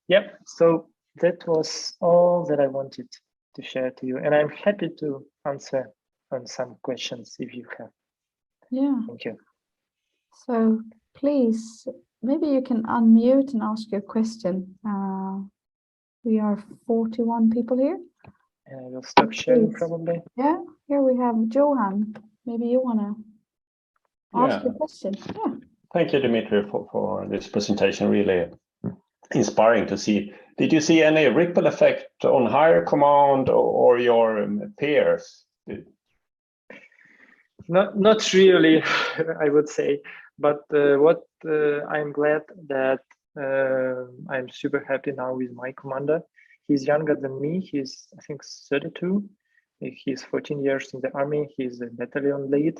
Yep, so that was all that I wanted to share to you, and I'm happy to answer on some questions if you have. Yeah. Thank you. So please, maybe you can unmute and ask your question. We are 41 people here. And I will stop sharing Please. probably. Yeah, here we have Johan. Maybe you want to ask your question. Yeah. Thank you, Dmytro, for this presentation. Really inspiring to see. Did you see any ripple effect on higher command or your peers? Not really, I would say. But what I'm glad that I'm super happy now with my commander. He's younger than me. He's, I think, 32. He's 14 years in the army. He's a battalion lead.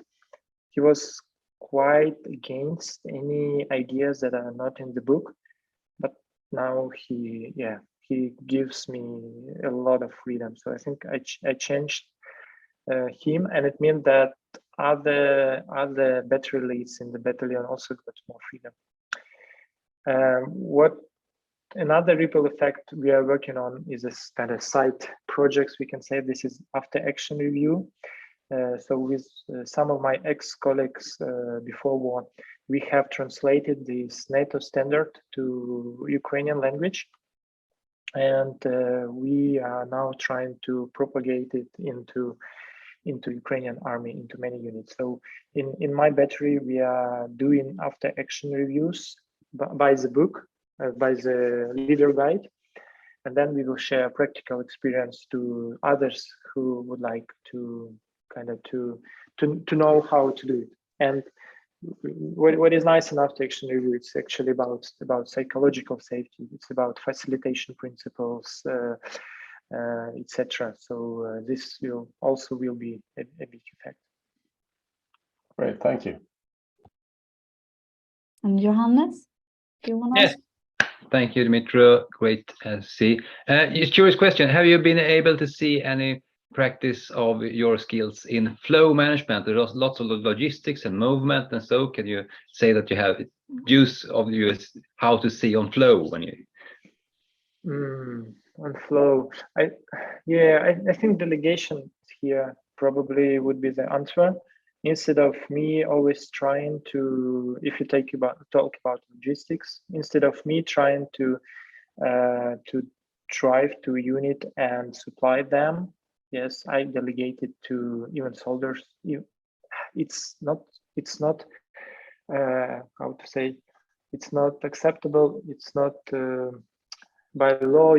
He was quite against any ideas that are not in the book, but now he gives me a lot of freedom. So I think I changed him, and it means that other battery leads in the battalion also got more freedom. What another ripple effect we are working on is this kind of side projects. We can say this is after action review. So with some of my ex-colleagues before war, we have translated this NATO standard to Ukrainian language, and we are now trying to propagate it into Ukrainian Army, into many units. So in my battery, we are doing after action reviews by the book, by the leader guide, and then we will share practical experience to others who would like to kind of to know how to do it. And what is nice in after action review, it's actually about psychological safety. It's about facilitation principles, etc. So this will be a big effect. Great, thank you. And Johannes, do you want to? Yes. Thank you, Dmytro. Great to see. Curious question: have you been able to see any practice of your skills in flow management? There's lots of logistics and movement, and so can you say that you have use of how to see on flow when you? On flow, I think delegation here probably would be the answer. Instead of me always trying to, if you talk about logistics, instead of me trying to drive to a unit and supply them, yes, I delegate it to even soldiers. It's not how to say, it's not acceptable. It's not by law.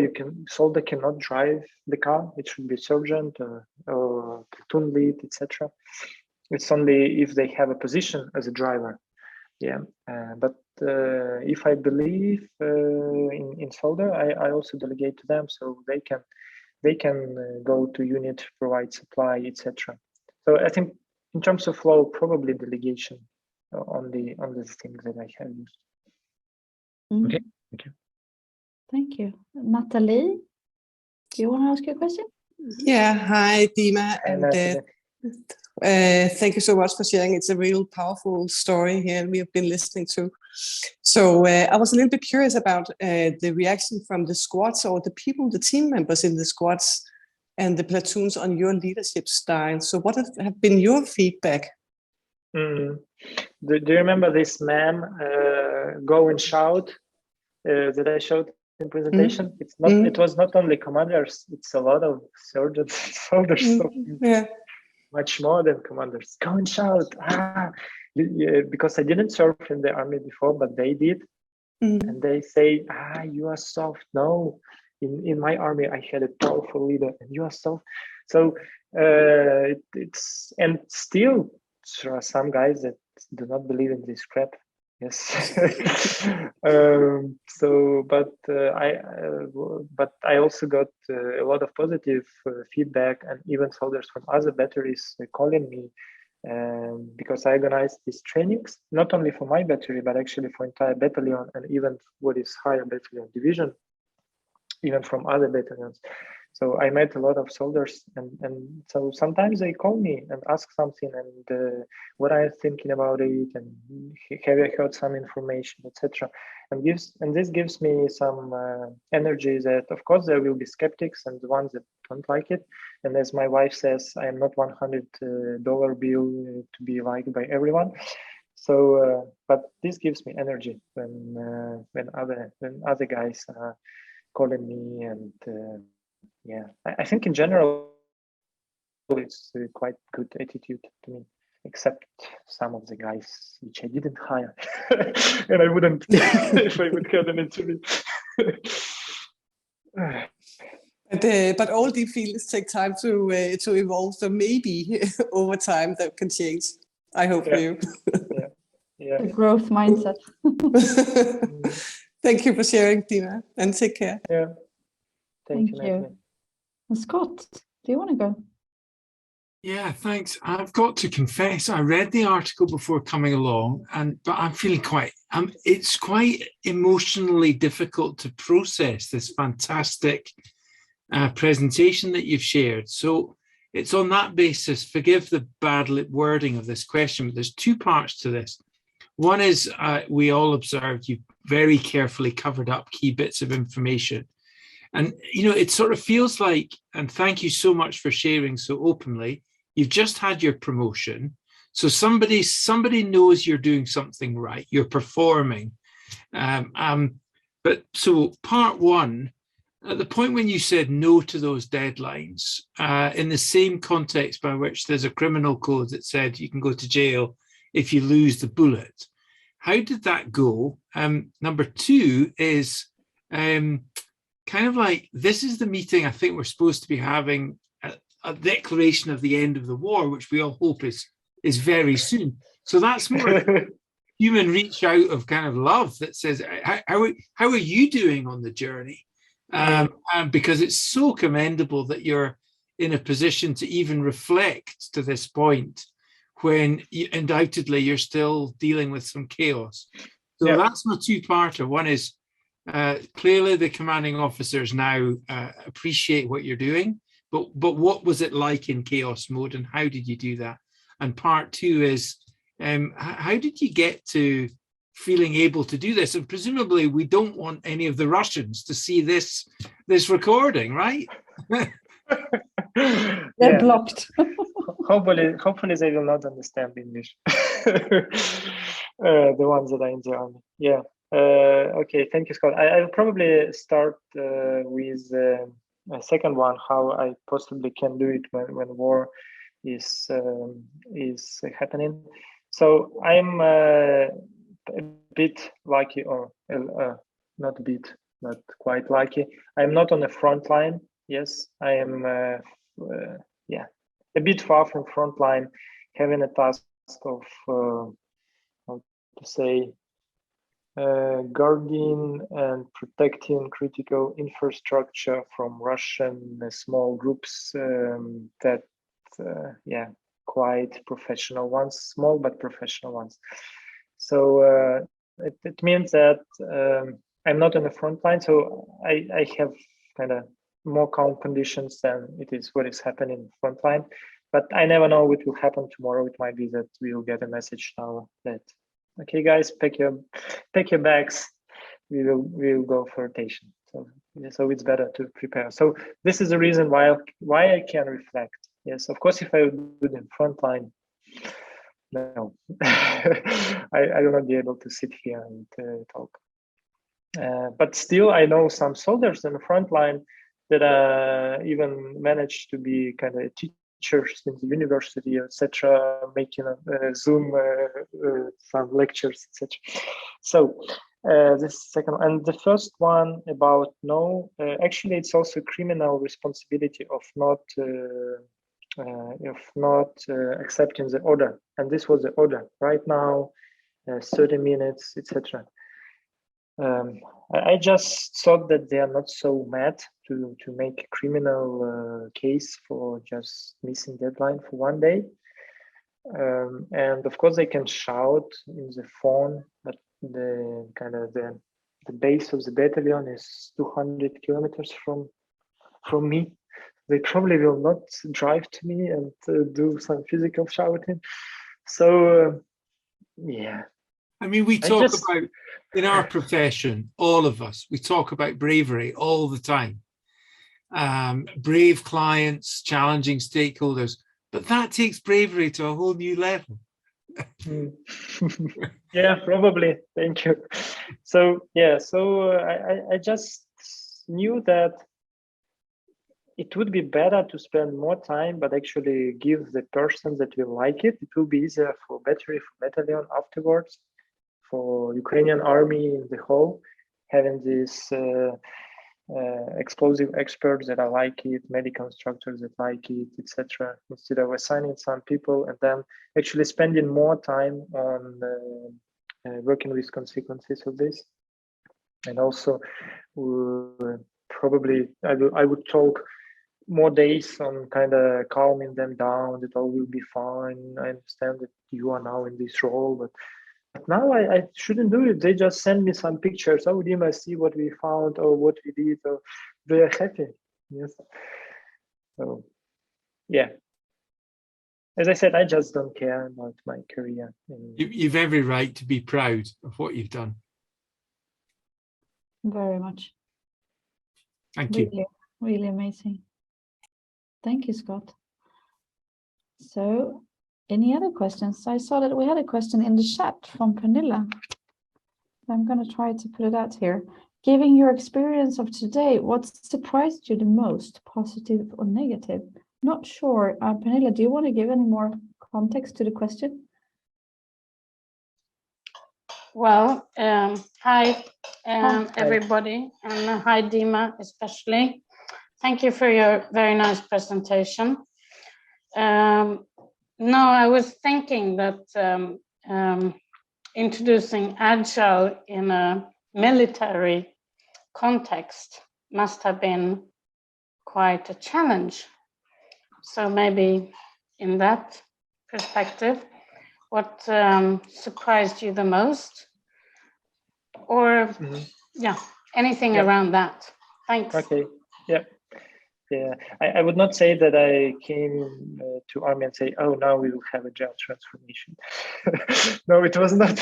Soldier cannot drive the car. It should be sergeant or platoon lead, etc. It's only if they have a position as a driver. Yeah, but if I believe in soldier, I also delegate to them, so they can go to unit, provide supply, etc. So I think in terms of flow, probably delegation on the things that I have used. Okay, thank you. Thank you. Natalie? Do you want to ask your question? Yeah, hi, Dima, And thank you so much for sharing. It's a real powerful story here we have been listening to. So I was a little bit curious about the reaction from the squads or the people, the team members in the squads and the platoons on your leadership style. So what have been your feedback? Do you remember this man, go and shout, that I showed in presentation? It's not. It was not only commanders. It's a lot of sergeants, soldiers. So Yeah. much more than commanders. Go and shout! Because I didn't serve in the army before, but they did, and they say, you are soft. No, in my army I had a powerful leader, and you are soft. So it's, and still there are some guys that do not believe in this crap. Yes. But I also got a lot of positive feedback, and even soldiers from other batteries calling me, because I organized these trainings not only for my battery but actually for entire battalion, and even what is higher battalion division, even from other battalions. So I met a lot of soldiers, and so sometimes they call me and ask something, and what I'm thinking about it, and have you heard some information, etc. And this gives me some energy that, of course, there will be skeptics and the ones that don't like it. And as my wife says, I am not $100 bill to be liked by everyone. So, but this gives me energy when other guys are calling me, and yeah, I think in general it's quite good attitude to me, except some of the guys which I didn't hire, and I wouldn't if I would have an interview. But all the fields take time to evolve, so maybe over time that can change. I hope for you. Yeah. The growth mindset. Thank you for sharing, Dima, and take care. Yeah. Thank you, Thank you. Natalie. Scott, do you want to go? Yeah, thanks. I've got to confess, I read the article before coming along, but I'm feeling it's quite emotionally difficult to process this fantastic presentation that you've shared. So it's on that basis, forgive the bad wording of this question, but there's two parts to this. One is we all observed you very carefully covered up key bits of information. And, it sort of feels like, and thank you so much for sharing so openly, you've just had your promotion. So somebody knows you're doing something right, you're performing. But so part one, at the point when you said no to those deadlines, in the same context by which there's a criminal code that said you can go to jail if you lose the bullet, how did that go? Number two is, kind of like, this is the meeting I think we're supposed to be having, a declaration of the end of the war, which we all hope is very soon. So that's more human reach out of kind of love that says, how are you doing on the journey? Because it's so commendable that you're in a position to even reflect to this point when undoubtedly you're still dealing with some chaos. So that's my two-parter. One is, clearly the commanding officers now appreciate what you're doing, but what was it like in chaos mode, and how did you do that? And part two is, how did you get to feeling able to do this? And presumably we don't want any of the Russians to see this recording, right? They're blocked. Hopefully they will not understand English. The ones that are in the army. Yeah. Okay, thank you, Scott. I'll probably start with a second one, how I possibly can do it when war is happening. So I'm a bit lucky, or not a bit, but quite lucky. I'm not on the front line. Yes, I am. A bit far from front line, having a task of how to say, guarding and protecting critical infrastructure from Russian small groups that, quite professional ones, small but professional ones. So it means that I'm not on the front line, so I have kind of more calm conditions than it is what is happening frontline. But I never know what will happen tomorrow. It might be that we'll get a message now that, okay, guys, pack your bags. We'll go for rotation. So it's better to prepare. So this is the reason why I can reflect. Yes, of course, if I would do it in frontline, no, I will not be able to sit here and talk. But still, I know some soldiers in the front line that even managed to be kind of teachers in the university, etc., making a Zoom some lectures, etc. So this second, and the first one about no, actually, it's also criminal responsibility of not accepting the order, and this was the order right now, 30 minutes, etc. I just thought that they are not so mad to make a criminal case for just missing deadline for 1 day. And of course they can shout in the phone, but the kind of the base of the battalion is 200 kilometers from me. They probably will not drive to me and do some physical shouting. So yeah. I mean, we talk about, in our profession, all of us, we talk about bravery all the time. Brave clients, challenging stakeholders, but that takes bravery to a whole new level. Yeah, probably. Thank you. So yeah, so I just knew that it would be better to spend more time, but actually give the person that will like it. It will be easier for battery, for battalion afterwards, for Ukrainian Army in the whole, having these explosive experts that are like it, medical instructors that like it, etc. Instead of assigning some people and then actually spending more time on working with consequences of this. And also, probably I would talk more days on kind of calming them down, that all will be fine. I understand that you are now in this role, but now I shouldn't do it. They just send me some pictures. Oh, Dima, see what we found or what we did. Or they're happy. Yes. So, yeah. As I said, I just don't care about my career. You've every right to be proud of what you've done. Very much. Thank you. Really, really amazing. Thank you, Scott. So, any other questions? I saw that we had a question in the chat from Pernilla. I'm going to try to put it out here. Given your experience of today, what surprised you the most, positive or negative? Not sure. Pernilla, do you want to give any more context to the question? Well, hi, everybody, and hi, Dima, especially. Thank you for your very nice presentation. No, I was thinking that introducing Agile in a military context must have been quite a challenge. So maybe in that perspective, what surprised you the most? Or, yeah, anything around that. Thanks. Okay, yeah. Yeah, I would not say that I came to Army and say, oh, now we will have Agile transformation. No, it was not.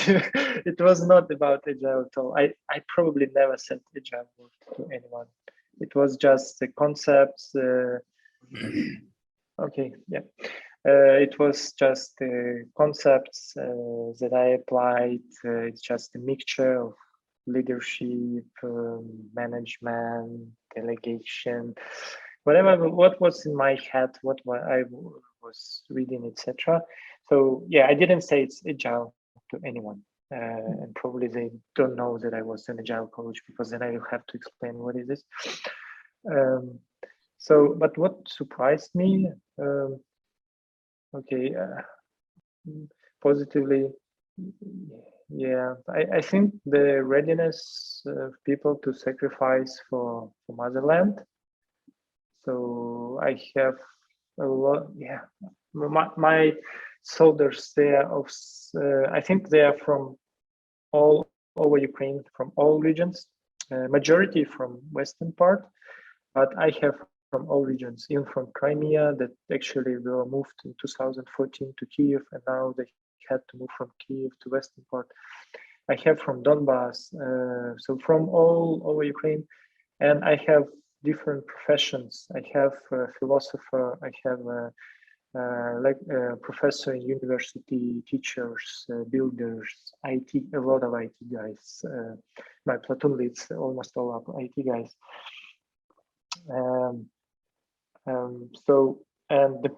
It was not about Agile at all. I probably never said Agile to anyone. It was just the concepts. Okay, yeah. It was just the concepts that I applied. It's just a mixture of leadership, management, delegation, whatever, what was in my head, what I was reading, etc. So yeah, I didn't say it's Agile to anyone, and probably they don't know that I was an Agile coach, because then I will have to explain what is this. So, but what surprised me, okay, positively, yeah, I think the readiness of people to sacrifice for motherland. So I have a lot, yeah. My soldiers there, I think they are from all over Ukraine, from all regions, majority from western part, but I have from all regions, even from Crimea, that actually were moved in 2014 to Kiev, and now they had to move from Kiev to western part. I have from Donbass, so from all over Ukraine, and I have different professions. I have a philosopher, I have a professor in university, teachers, builders, IT, a lot of IT guys. My platoon leads almost all of IT guys. So, and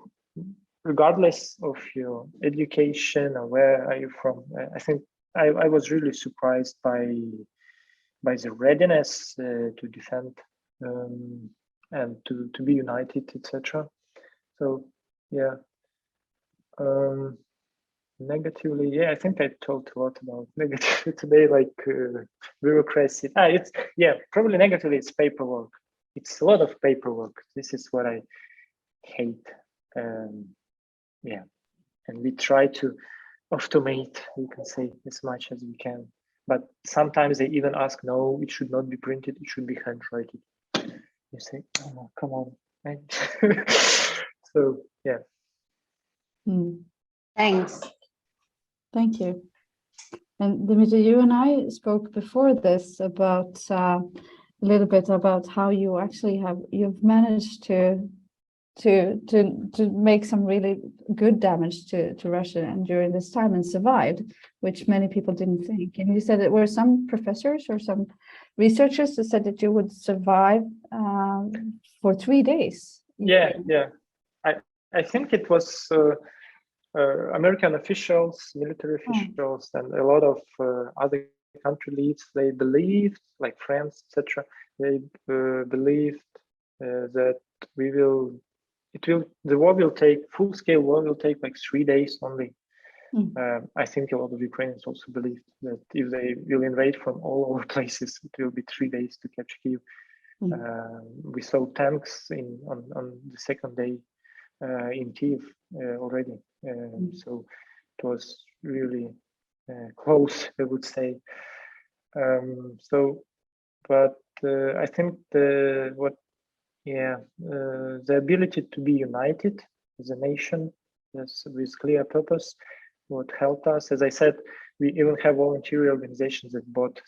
regardless of your education or where are you from, I think I was really surprised by the readiness to defend and to be united, etc. So yeah, negatively, yeah, I think I talked a lot about negatively today, like bureaucracy. It's probably negatively it's paperwork. It's a lot of paperwork. This is what I hate. And we try to automate, you can say, as much as we can. But sometimes they even ask, no, it should not be printed, it should be handwritten. You say, oh, come on. So, yeah. Thanks. Thank you. And Dmytro, you and I spoke before this about a little bit about how you actually you've managed to make some really good damage to Russia and during this time and survived, which many people didn't think. And you said there were some professors or some researchers that said that you would survive for 3 days. Yeah. I think it was American officials, military officials, and a lot of other country leads. They believed, like France, etc. They believed that the war will take, full-scale war will take like 3 days only. I think a lot of Ukrainians also believed that if they will invade from all over places, it will be 3 days to capture Kyiv. We saw tanks on the second day in Kyiv already. So it was really close, I would say. But I think the ability to be united as a nation, with clear purpose, what helped us. As I said, we even have voluntary organizations that bought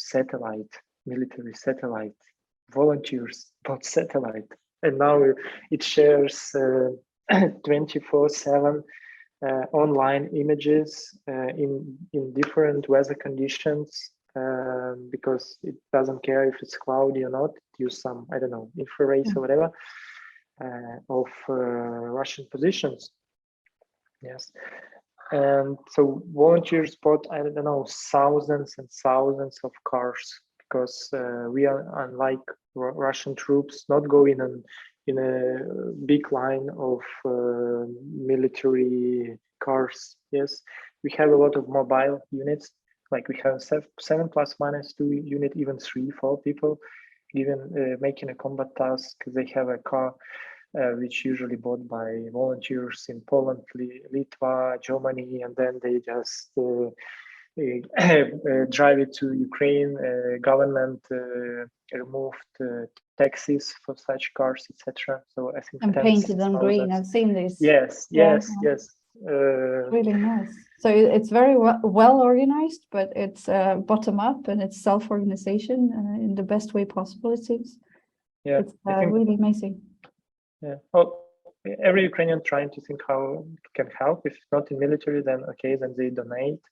military satellite. Volunteers bought satellite, and now it shares 24/7 online images in different weather conditions. Because it doesn't care if it's cloudy or not. It uses some, I don't know, infrared or whatever of Russian positions. Yes, and so volunteers bought, I don't know, thousands and thousands of cars, because we are, unlike Russian troops, not going in a big line of military cars. Yes, we have a lot of mobile units. Like we have 7+-2 unit, even 3-4 people, even making a combat task. They have a car which usually bought by volunteers in Poland, Litva, Germany, and then they just drive it to Ukraine. Government removed taxes for such cars, etc. So I think and painted them green. I've seen this. Yes. Really nice. So it's very well organized, but it's bottom up and it's self-organization in the best way possible, it seems. Yeah, it's really amazing. Yeah. Well, every Ukrainian trying to think how it can help. If not in military, then okay, then they donate.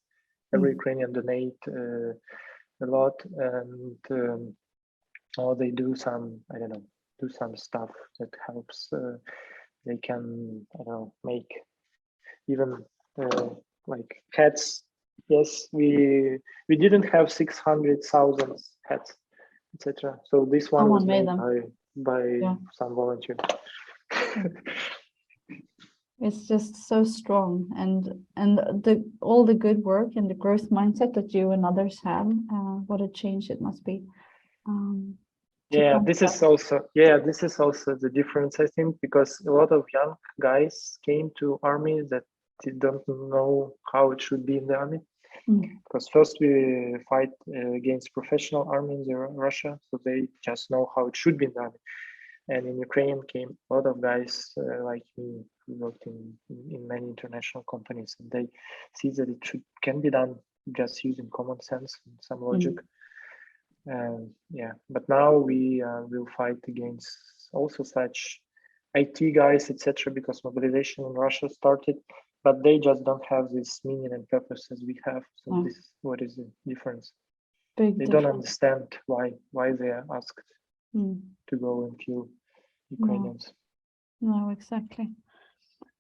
Every Ukrainian donate a lot, and or they do some, I don't know, do some stuff that helps. They can, I don't know, make even like hats. Yes, we didn't have 600,000 hats, etc. So this one was made by some volunteer. It's just so strong, and all the good work and the growth mindset that you and others have. What a change it must be. This is also the difference, I think, because a lot of young guys came to army that don't know how it should be in the army. Because first we fight against professional army in Russia, so they just know how it should be in the army. And in Ukraine came a lot of guys like me who worked in many international companies, and they see that it can be done just using common sense and some logic. Yeah, but now we will fight against also such IT guys, etc., because mobilization in Russia started, but they just don't have this meaning and purpose as we have. So this is what is the difference. They don't understand why they are asked to go and kill Ukrainians. No, exactly.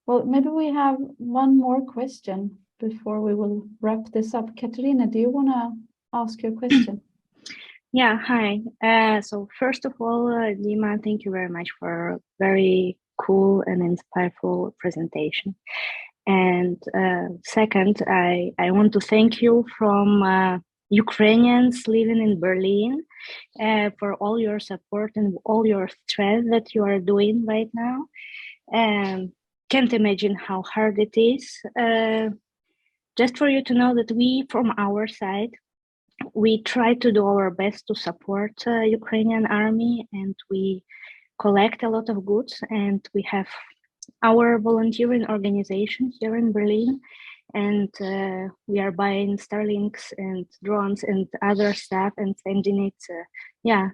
Well, maybe we have one more question before we will wrap this up. Katarina, do you want to ask your question? Yeah, hi. So first of all, Dima, thank you very much for a very cool and insightful presentation. And second, I want to thank you from Ukrainians living in Berlin for all your support and all your strength that you are doing right now. Can't imagine how hard it is. Just for you to know that we, from our side, we try to do our best to support Ukrainian Army, and we collect a lot of goods, and we have our volunteering organization here in Berlin, and we are buying Starlinks and drones and other stuff and sending it. Yeah,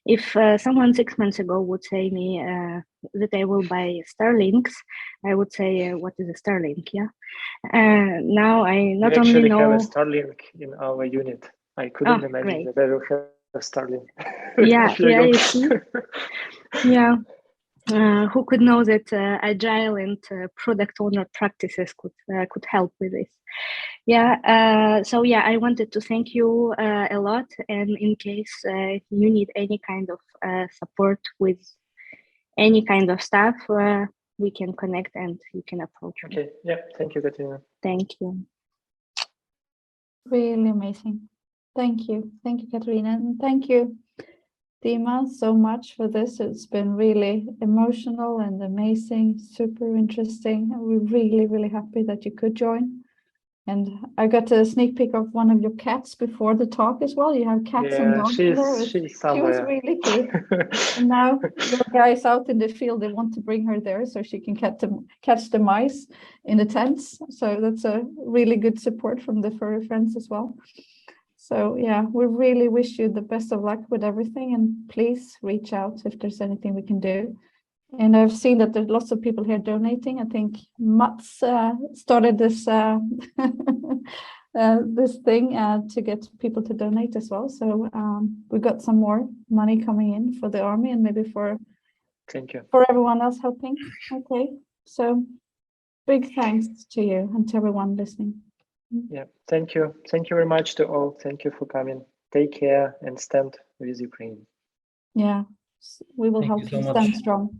if someone 6 months ago would say me that I will buy Starlinks, I would say, what is a Starlink? Yeah. Now I not we only know. We have a Starlink in our unit. I couldn't imagine that I will have a Starlink. Yeah, yeah, you see. Yeah. Who could know that agile and product owner practices could help with this? Yeah. So yeah, I wanted to thank you a lot. And in case you need any kind of support with any kind of stuff, we can connect and you can approach me. Okay. Yeah. Thank you, Katarina. Thank you. Really amazing. Thank you, Katarina, and thank you, Dima, so much for this. It's been really emotional and amazing, super interesting. We're really, really happy that you could join. And I got a sneak peek of one of your cats before the talk as well. You have cats and dogs there. She was really cute. And now your guys out in the field, they want to bring her there so she can catch the mice in the tents. So that's a really good support from the furry friends as well. So yeah, we really wish you the best of luck with everything, and please reach out if there's anything we can do. And I've seen that there's lots of people here donating. I think Mats started this this thing to get people to donate as well. So we got some more money coming in for the army, and maybe for everyone else helping. Okay, so big thanks to you and to everyone listening. Yeah, thank you very much to all. Thank you for coming. Take care and stand with Ukraine. Yeah, we will help you stand strong.